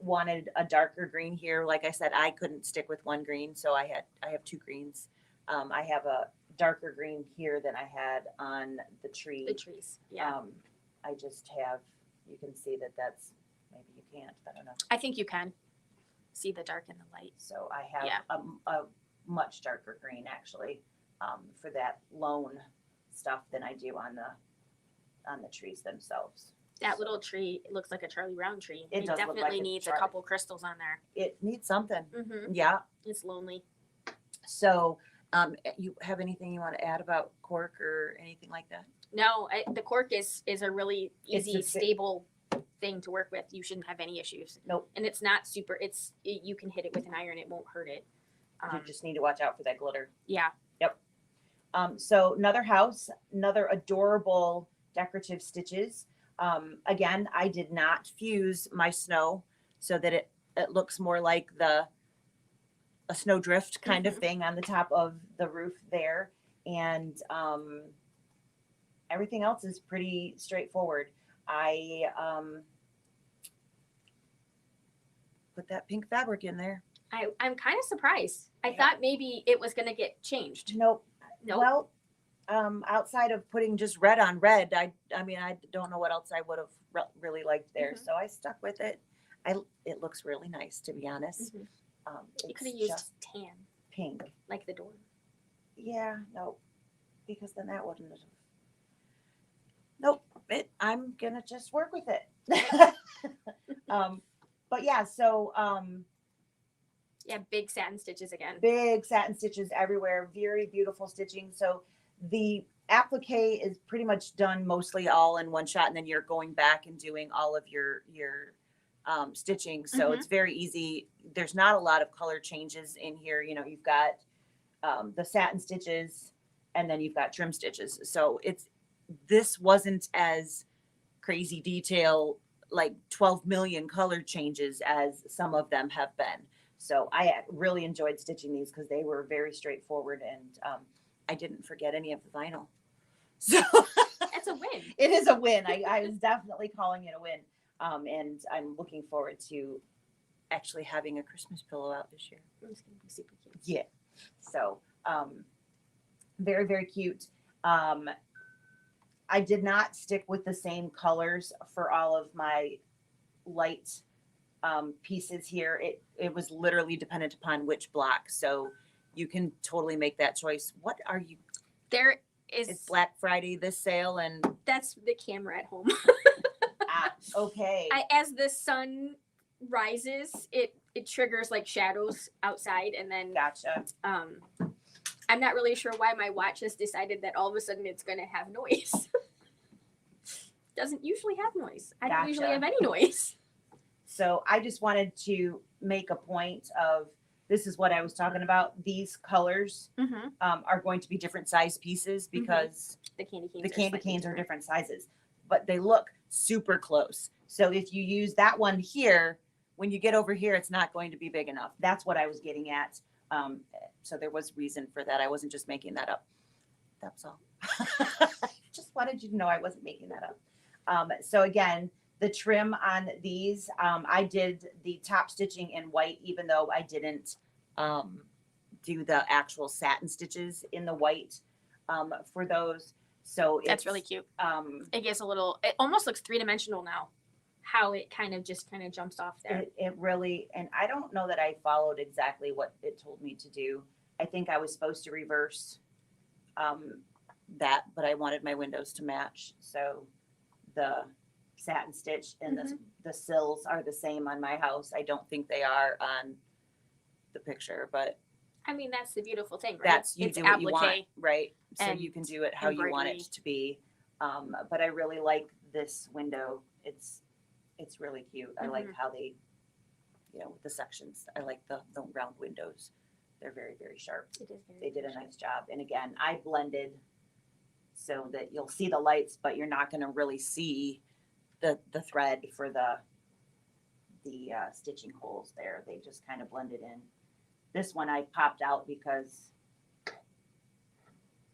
wanted a darker green here. Like I said, I couldn't stick with one green, so I have two greens. I have a darker green here than I had on the tree. The trees, yeah. I just have, you can see that's, maybe you can't, I don't know. I think you can see the dark in the light. So I have a much darker green actually for that lone stuff than I do on the trees themselves. That little tree, it looks like a Charlie Brown tree. It does definitely look like needs a couple crystals on there. It needs something. Mm-hmm. Yeah. It's lonely. So you have anything you want to add about cork or anything like that? No, the cork is a really easy, stable thing to work with. You shouldn't have any issues. Nope. And it's not super, you can hit it with an iron. It won't hurt it. You just need to watch out for that glitter. Yeah. Yep. So another house, another adorable decorative stitches. Again, I did not fuse my snow so that it looks more like a snowdrift kind of thing on the top of the roof there. And everything else is pretty straightforward. I put that pink fabric in there. I'm kind of surprised. I thought maybe it was going to get changed. Nope. Well, outside of putting just red on red, I mean, I don't know what else I would have really liked there. So I stuck with it. It looks really nice, to be honest. You could have used tan. Pink. Like the door. Yeah, no, because then that wouldn't have. Nope, I'm going to just work with it. But yeah, so. Yeah, big satin stitches again. Big satin stitches everywhere. Very beautiful stitching. So the applique is pretty much done mostly all in one shot, and then you're going back and doing all of your stitching. So it's very easy. There's not a lot of color changes in here. You know, you've got the satin stitches, and then you've got trim stitches. So this wasn't as crazy detail, like 12 million color changes as some of them have been. So I really enjoyed stitching these because they were very straightforward, and I didn't forget any of the vinyl. So that's a win. It is a win. I was definitely calling it a win. And I'm looking forward to actually having a Christmas pillow out this year. It's going to be super cute. Yeah. So very, very cute. I did not stick with the same colors for all of my light pieces here. It was literally dependent upon which block. So you can totally make that choice. What are you? It's Black Friday, this sale, and that's the camera at home. Okay. As the sun rises, it triggers like shadows outside, and then gotcha. I'm not really sure why my watch has decided that all of a sudden it's going to have noise. Doesn't usually have noise. I don't usually Gotcha. have any noise. So I just wanted to make a point of, this is what I was talking about. These colors Mm-hmm. are going to be different size pieces because The candy canes. the candy slightly canes are different. different sizes, but they look super close. So if you use that one here, when you get over here, it's not going to be big enough. That's what I was getting at. So there was reason for that. I wasn't just making that up. That's all. Just wanted you to know I wasn't making that up. So again, the trim on these, I did the top stitching in white, even though I didn't do the actual satin stitches in the white for those. So That's really cute. Um, It gives a little, it almost looks 3-dimensional now. How it kind of jumps off there. it really, and I don't know that I followed exactly what it told me to do. I think I was supposed to reverse that, but I wanted my windows to match. So the satin stitch and the sills are the same on my house. I don't think they are on the picture, but I mean, that's the beautiful thing, right? that's, you It's do what you want, applique. right? So and you can do it how you want it embroidery. to be. But I really like this window. It's really cute. I like how they, with the sections. I like the round windows. They're very, very sharp. It is very They did a sharp. nice job. And again, I blended so that you'll see the lights, but you're not going to really see the thread for the stitching holes there. They just kind of blended in. This one I popped out because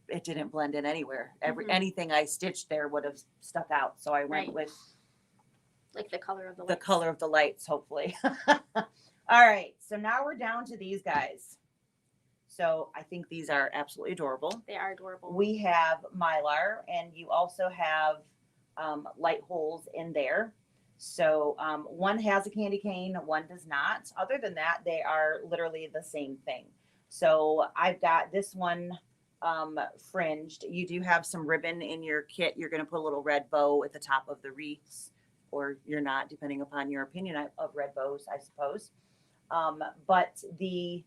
it didn't blend in anywhere. Anything I stitched there would have stuck out. So I went Right. with Like the color of the the lights. color of the lights, hopefully. All right, so now we're down to these guys. So I think these are absolutely adorable. They are adorable. We have Mylar, and you also have light holes in there. So one has a candy cane, one does not. Other than that, they are literally the same thing. So I've got this one fringed. You do have some ribbon in your kit. You're going to put a little red bow at the top of the wreaths, or you're not, depending upon your opinion of red bows, I suppose. But the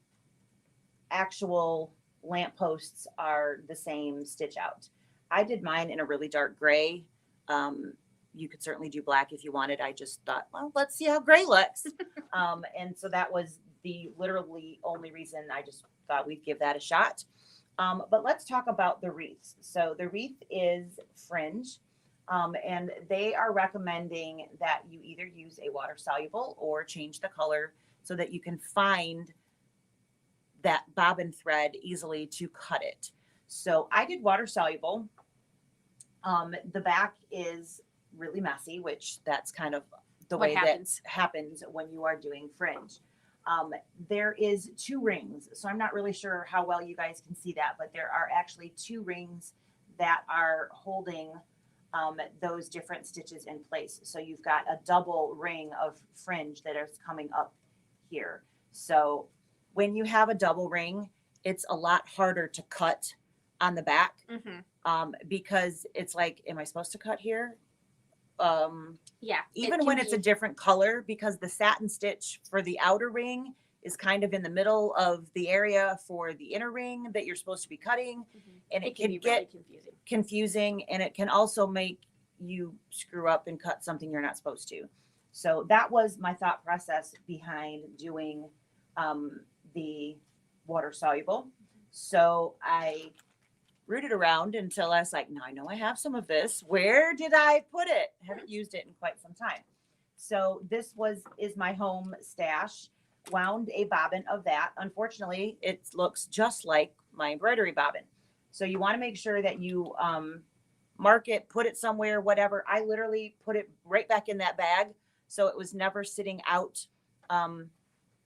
actual lampposts are the same stitch out. I did mine in a really dark gray. You could certainly do black if you wanted. I just thought, well, let's see how gray looks. And so that was the literally only reason. I just thought we'd give that a shot. But let's talk about the wreaths. So the wreath is fringe. And they are recommending that you either use a water soluble or change the color so that you can find that bobbin thread easily to cut it. So I did water soluble. The back is really messy, which that's kind of the way that happens when you are doing fringe. There is 2 rings, so I'm not really sure how well you guys can see that, but there are actually 2 rings that are holding those different stitches in place. So you've got a double ring of fringe that is coming up here. So when you have a double ring, it's a lot harder to cut on the back because it's like, am I supposed to cut here? Yeah. Even when it's a different color, because the satin stitch for the outer ring is kind of in the middle of the area for the inner ring that you're supposed to be cutting. And it can be get really confusing, and it can also make you screw up and cut something you're not supposed to. So that was my thought process behind doing the water soluble. So I rooted around until I was like, now I know I have some of this. Where did I put it? Haven't used it in quite some time. So this is my home stash. Wound a bobbin of that. Unfortunately, it looks just like my embroidery bobbin. So you want to make sure that you mark it, put it somewhere, whatever. I literally put it right back in that bag. So it was never sitting out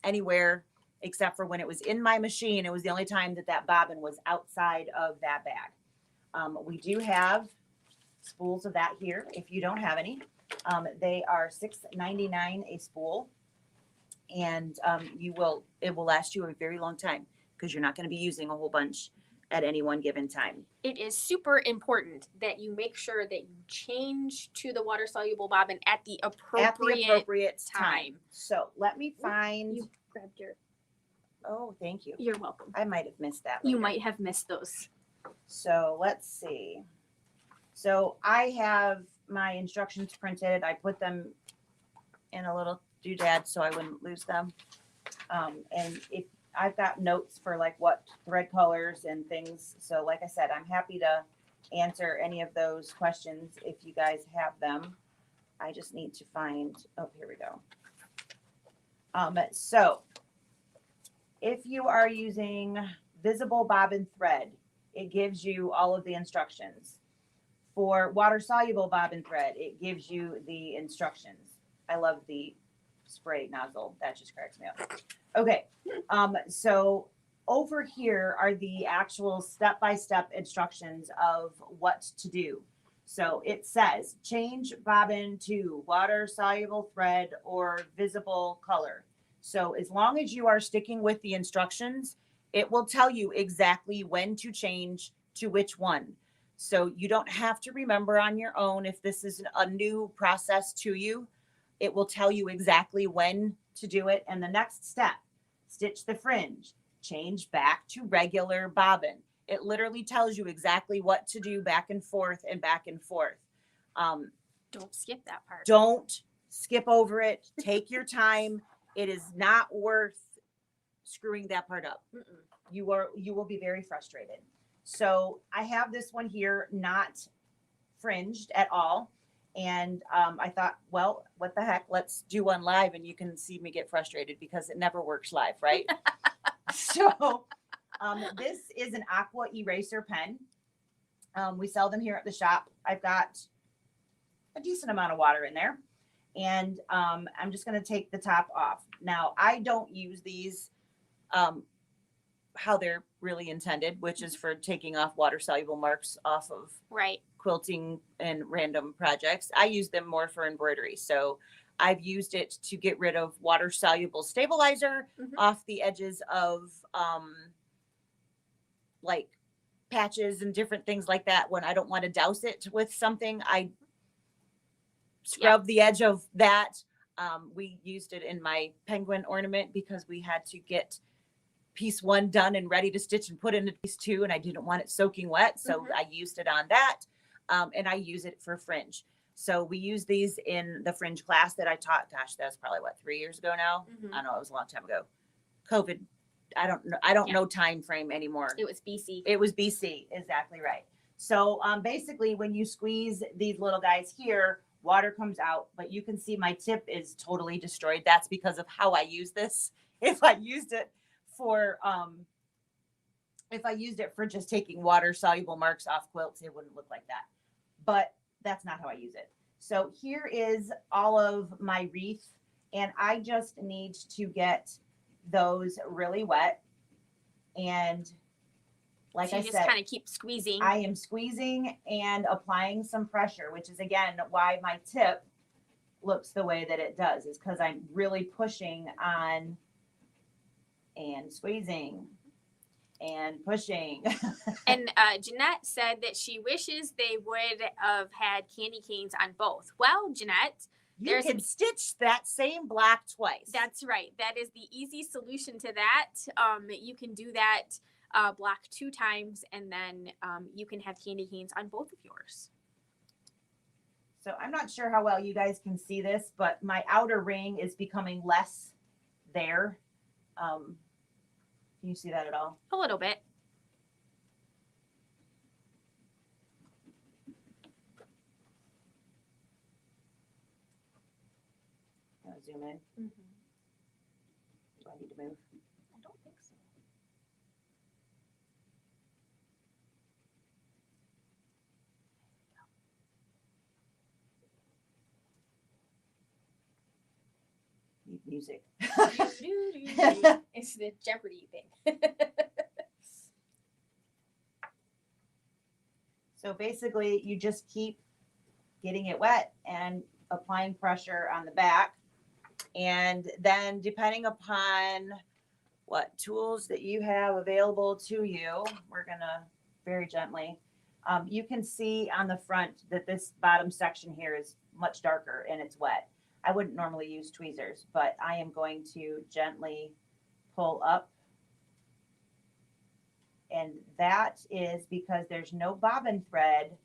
anywhere except for when it was in my machine. It was the only time that bobbin was outside of that bag. We do have spools of that here. If you don't have any, they are $6.99 a spool. And it will last you a very long time because you're not going to be using a whole bunch at any one given time. It is super important that you make sure that you change to the water soluble bobbin at the appropriate time. So let me find. You grabbed your. Oh, thank you. You're welcome. I might have missed that. You later. might have missed those. So let's see. So I have my instructions printed. I put them in a little doodad so I wouldn't lose them. And if I've got notes for like what thread colors and things. So like I said, I'm happy to answer any of those questions if you guys have them. I just need to find, oh, here we go. So if you are using visible bobbin thread, it gives you all of the instructions. For water soluble bobbin thread, it gives you the instructions. I love the spray nozzle. That just cracks me up. Okay. So over here are the actual step-by-step instructions of what to do. So it says change bobbin to water soluble thread or visible color. So as long as you are sticking with the instructions, it will tell you exactly when to change to which one. So you don't have to remember on your own if this is a new process to you. It will tell you exactly when to do it. And the next step, stitch the fringe, change back to regular bobbin. It literally tells you exactly what to do back and forth and back and forth. Don't skip that part. Don't skip over it. Take your time. It is not worth screwing that part up. You will be very frustrated. So I have this one here, not fringed at all. And I thought, well, what the heck? Let's do one live and you can see me get frustrated because it never works live, right? So this is an Aqua Eraser Pen. We sell them here at the shop. I've got a decent amount of water in there. And I'm just going to take the top off. Now, I don't use these how they're really intended, which is for taking off water soluble marks off of Right. quilting and random projects. I use them more for embroidery. So I've used it to get rid of water soluble stabilizer off the edges of like patches and different things like that. When I don't want to douse it with something, I scrub the edge of that. We used it in my penguin ornament because we had to get piece 1 done and ready to stitch and put into piece 2, and I didn't want it soaking wet, so I used it on that. And I use it for fringe. So we use these in the fringe class that I taught. Gosh, that's probably what, 3 years ago now. I don't know, it was a long time ago. COVID, I don't know time frame anymore. It was BC. It was BC, exactly right. So basically when you squeeze these little guys here, water comes out, but you can see my tip is totally destroyed. That's because of how I use this. If I used it for just taking water soluble marks off quilts, it wouldn't look like that. But that's not how I use it. So here is all of my wreath, and I just need to get those really wet. And like so I you said, just kind of keep squeezing. I am squeezing and applying some pressure, which is again why my tip looks the way that it does, is because I'm really pushing on and squeezing and pushing. And Jeanette said that she wishes they would have had candy canes on both. Well, Jeanette, You can stitch that same block twice. That's right. That is the easy solution to that. You can do that block 2 times, and then you can have candy canes on both of yours. So I'm not sure how well you guys can see this, but my outer ring is becoming less there. Can you see that at all? A little bit. I'll zoom in. Do I need to move? I don't think so. Need music. It's the Jeopardy thing. So basically, you just keep getting it wet and applying pressure on the back. And then depending upon what tools that you have available to you, we're going to very gently, you can see on the front that this bottom section here is much darker and it's wet. I wouldn't normally use tweezers, but I am going to gently pull up And that is because there's no bobbin thread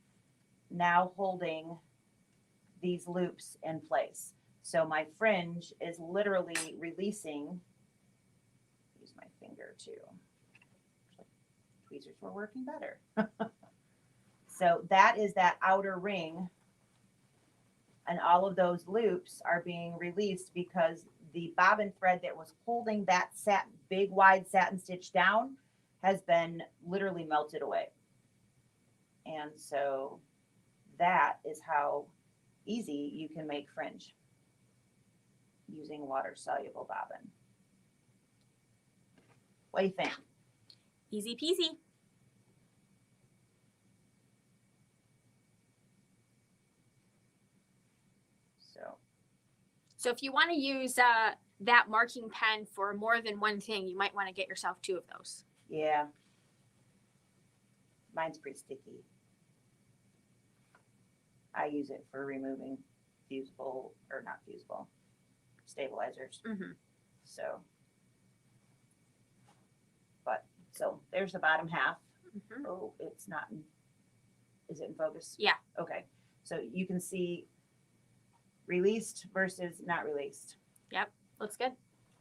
now holding these loops in place. So my fringe is literally releasing, use my finger too. Tweezers were working better. So that is that outer ring, and all of those loops are being released because the bobbin thread that was holding that big wide satin stitch down has been literally melted away. And so that is how easy you can make fringe using water soluble bobbin. What do you think? Easy peasy. So if you want to use that marking pen for more than one thing, you might want to get yourself 2 of those. Yeah. Mine's pretty sticky. I use it for removing fusible, or not fusible, stabilizers. Mm-hmm. So, but, so there's the bottom half. Mm-hmm. Oh, it's not, is it in focus? Yeah. Okay. So you can see released versus not released. Yep. Looks good.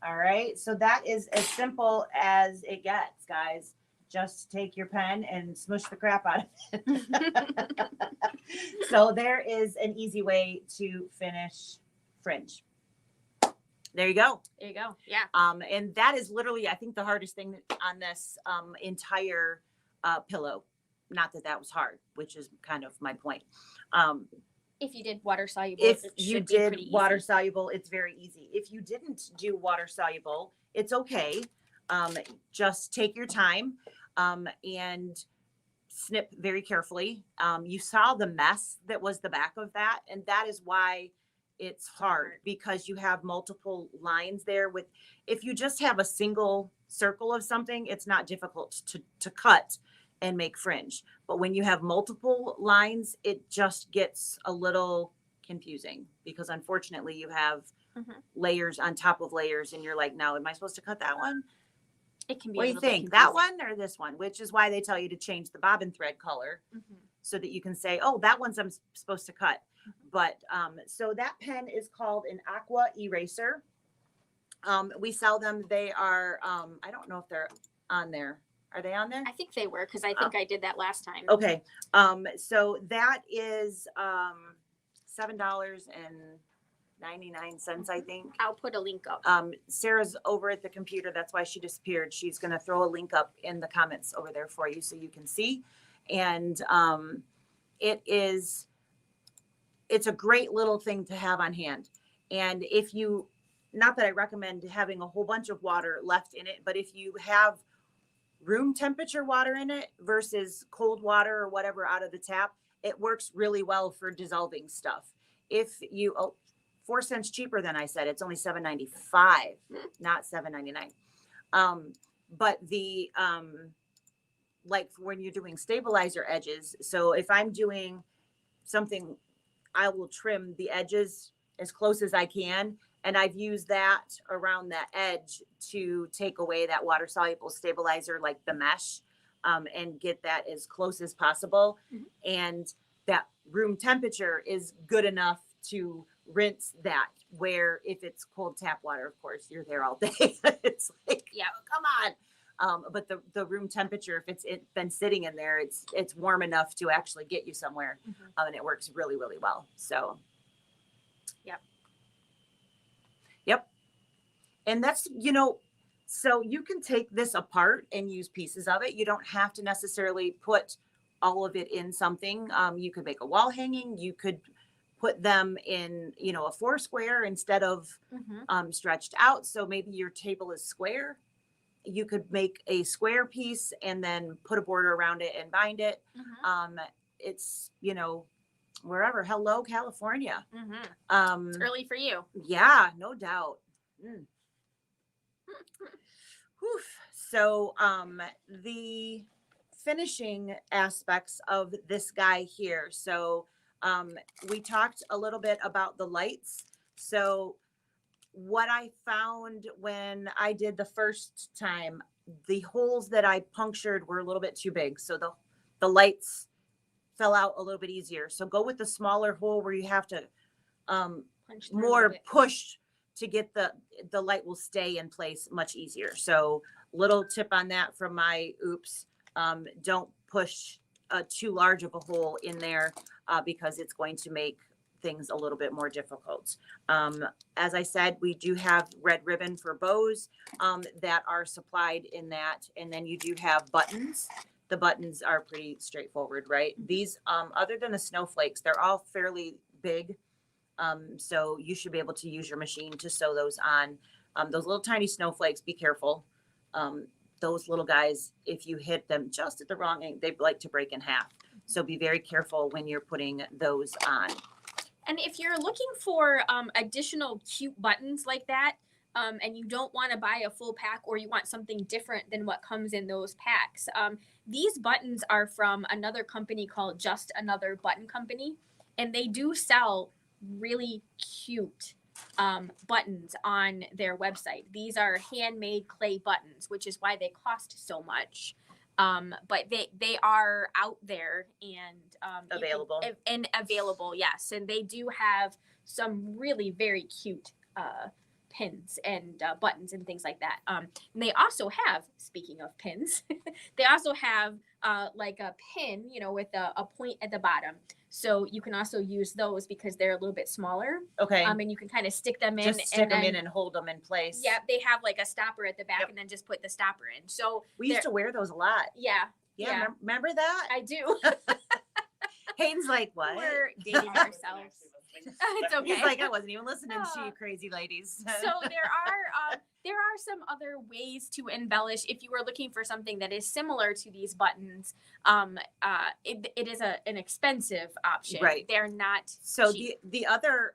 All right. So that is as simple as it gets, guys. Just take your pen and smush the crap out of it. So there is an easy way to finish fringe. There you go. There you go. Yeah. And that is literally, I think, the hardest thing on this entire pillow. Not that that was hard, which is kind of my point. If you did water soluble, If it you should be did pretty water easy. soluble, it's very easy. If you didn't do water soluble, it's okay. Just take your time and snip very carefully. You saw the mess that was the back of that, and that is why it's hard, because you have multiple lines there. With, if you just have a single circle of something, it's not difficult to cut and make fringe. But when you have multiple lines, it just gets a little confusing, because unfortunately you have layers on top of layers, and you're like, no, am I supposed to cut that one? It can be. What do you think? That one or this one? Which is why they tell you to change the bobbin thread color, so that you can say, oh, that one's I'm supposed to cut. But so that pen is called an Aqua Eraser. We sell them. They are, I don't know if they're on there. Are they on there? I think they were, because I think I did that last time. Okay. So that is $7.99, I think. I'll put a link up. Sarah's over at the computer. That's why she disappeared. She's going to throw a link up in the comments over there for you so you can see. And it's a great little thing to have on hand. And if you, not that I recommend having a whole bunch of water left in it, but if you have room temperature water in it versus cold water or whatever out of the tap, it works really well for dissolving stuff. If you, 4 cents cheaper than I said, it's only $7.95, not $7.99. But the, like when you're doing stabilizer edges, so if I'm doing something, I will trim the edges as close as I can. And I've used that around that edge to take away that water soluble stabilizer, like the mesh, and get that as close as possible. And that room temperature is good enough to rinse that, where if it's cold tap water, of course, you're there all day. It's like, yeah, come on. But the room temperature, if it's been sitting in there, it's warm enough to actually get you somewhere. And it works really, really well. So. Yep. And that's, so you can take this apart and use pieces of it. You don't have to necessarily put all of it in something. You could make a wall hanging. You could put them in, a 4 square instead of stretched out. So maybe your table is square. You could make a square piece and then put a border around it and bind it. It's, wherever. Hello, California. It's early for you. Yeah, no doubt. So the finishing aspects of this guy here. So we talked a little bit about the lights. So what I found when I did the first time, the holes that I punctured were a little bit too big. So the lights fell out a little bit easier. So go with the smaller hole where you have to Punch through a more little bit. push to get the light will stay in place much easier. So little tip on that from my oops. Don't push too large of a hole in there because it's going to make things a little bit more difficult. As I said, we do have red ribbon for bows that are supplied in that. And then you do have buttons. The buttons are pretty straightforward, right? These, other than the snowflakes, they're all fairly big. So you should be able to use your machine to sew those on. Those little tiny snowflakes, be careful. Those little guys, if you hit them just at the wrong angle, they like to break in half. So be very careful when you're putting those on. And if you're looking for additional cute buttons like that, and you don't want to buy a full pack, or you want something different than what comes in those packs, these buttons are from another company called Just Another Button Company, and they do sell really cute buttons on their website. These are handmade clay buttons, which is why they cost so much. But they are out there and Available. and available, yes. And they do have some really very cute pins and buttons and things like that. And they also have, speaking of pins, they also have like a pin, you know, with a point at the bottom. So you can also use those because they're a little bit smaller. Okay. And you can kind of stick them in. Just stick them then, in and hold them in place. Yeah, they have like a stopper at the back, Yep. and then just put the stopper in. So We used to wear those a lot. yeah. Yeah. Remember that? I do. Hayden's like, what? We're dating ourselves. It's okay. He's like, I wasn't even listening to you Oh. crazy ladies. So there are some other ways to embellish if you are looking for something that is similar to these buttons. It is an expensive option. Right. They're not So cheap. the other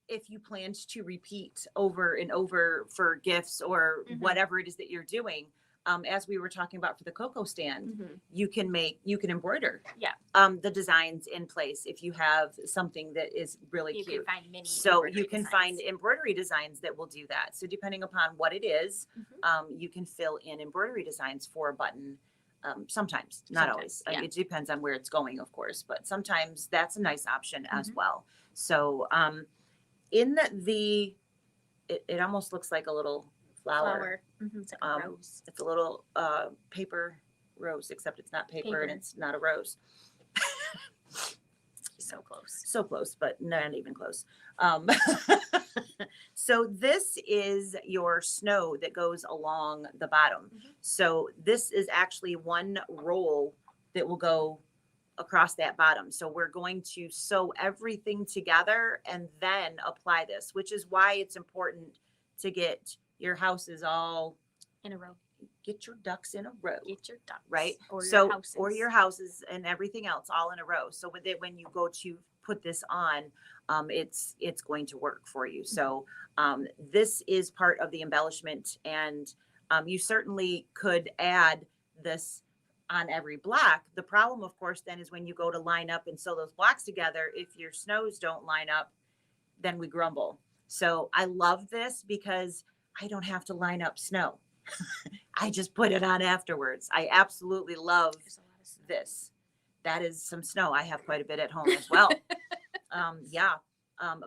if you planned to repeat over and over for gifts or Mhm. whatever it is that you're doing, as we were talking about for the cocoa stand, Mhm. you can embroider Yeah. the designs in place if you have something that is really You cute. can find mini. So embroidery you can designs. find embroidery designs that will do that. So depending upon what it is, Mhm. you can fill in embroidery designs for a button. Sometimes, not always. Sometimes, yeah. It depends on where it's going, of course, but sometimes that's a nice option as Mhm. well. So in it almost looks like a little flower. Mhm. It's like a rose. It's a little paper rose, except it's not paper and Paper. it's not a rose. So close. So close, but not even close. So this is your snow that goes along the bottom. Mhm. So this is actually one roll that will go across that bottom. So we're going to sew everything together and then apply this, which is why it's important to get your houses all, In a row. get your ducks in a row. Get your ducks. Right? Or So, your houses. or your houses and everything else all in a row. So with it, when you go to put this on, it's going to work for you. So this is part of the embellishment, and you certainly could add this on every block. The problem, of course, then is when you go to line up and sew those blocks together, if your snows don't line up, then we grumble. So I love this because I don't have to line up snow. I just put it on afterwards. I absolutely love There's a lot of snow. this. That is some snow. I have quite a bit at home as well. Yeah.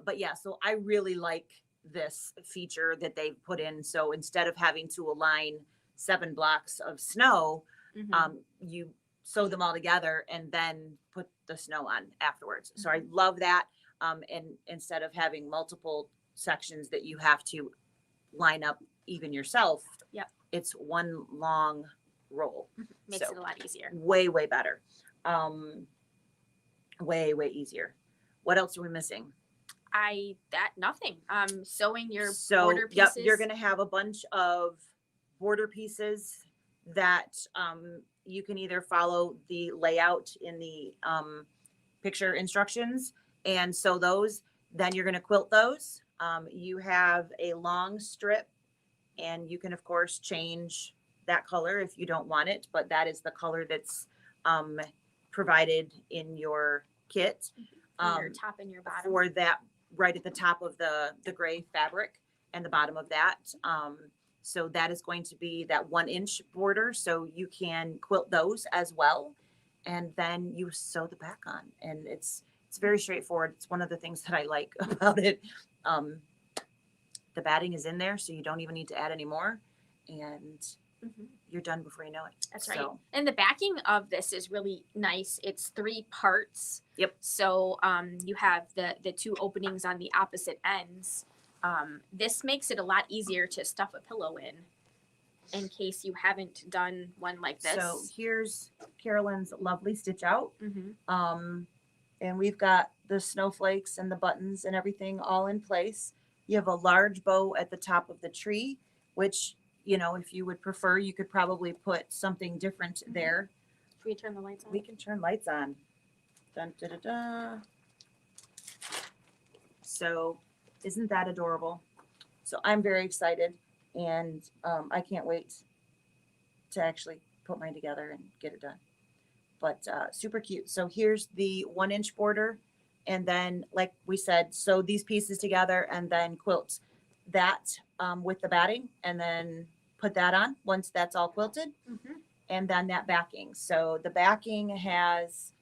But yeah, so I really like this feature that they've put in. So instead of having to align 7 blocks of snow, Mhm. you sew them all together and then put the snow on afterwards. So I love that. And instead of having multiple sections that you have to line up even yourself, Yep. it's one long roll. Makes So it a lot easier. way, way better. Way, way easier. What else are we missing? Nothing. Sewing your So, border yep, pieces. you're going to have a bunch of border pieces that you can either follow the layout in the picture instructions and sew those. Then you're going to quilt those. You have a long strip, and you can, of course, change that color if you don't want it, but that is the color that's provided in your kit. For your top and your bottom. For that, right at the top of the gray fabric and the bottom of that. So that is going to be that 1-inch border. So you can quilt those as well. And then you sew the back on. And it's very straightforward. It's one of the things that I like about it. The batting is in there, so you don't even need to add any more. And you're done before you know it. That's right. So, And the backing of this is really nice. It's 3 parts. Yep. So you have the 2 openings on the opposite ends. This makes it a lot easier to stuff a pillow in case you haven't done one like this. So here's Carolyn's lovely stitch out. Mm-hmm. And we've got the snowflakes and the buttons and everything all in place. You have a large bow at the top of the tree, which, you know, if you would prefer, you could probably put something different there. Can we turn the lights on? We can turn lights on. Dun, da, da, da. So isn't that adorable? So I'm very excited, and I can't wait to actually put mine together and get it done. But super cute. So here's the 1-inch border, and then, like we said, sew these pieces together and then quilt that with the batting, and then put that on once that's all quilted, and then that backing. So the backing has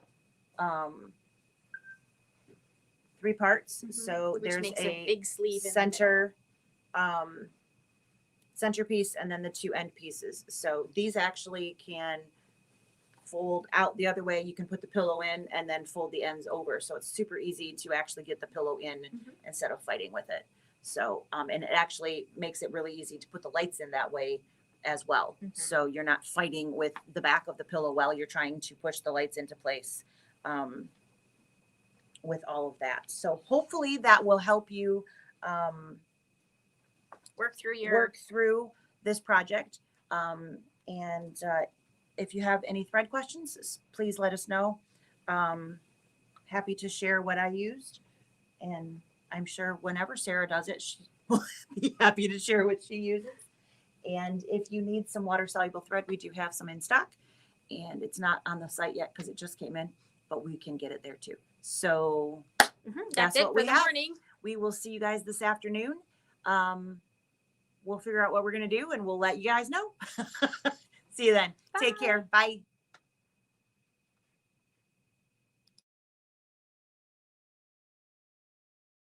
3 parts. So Which there's makes a big sleeve in the center centerpiece and then the 2 end pieces. So these actually can fold out the other way. You can put the pillow in and then fold the ends over. So it's super easy to actually get the pillow in instead of fighting with it. So, and it actually makes it really easy to put the lights in that way as well. So you're not fighting with the back of the pillow while you're trying to push the lights into place with all of that. So hopefully that will help you work through this project. And if you have any thread questions, please let us know. Happy to share what I used. And I'm sure whenever Sarah does it, she will be happy to share what she uses. And if you need some water soluble thread, we do have some in stock. And it's not on the site yet because it just came in, but we can get it there too. So that's it what for we the have. morning. We will see you guys this afternoon. We'll figure out what we're going to do and we'll let you guys know. See you then. Bye. Take care. Bye.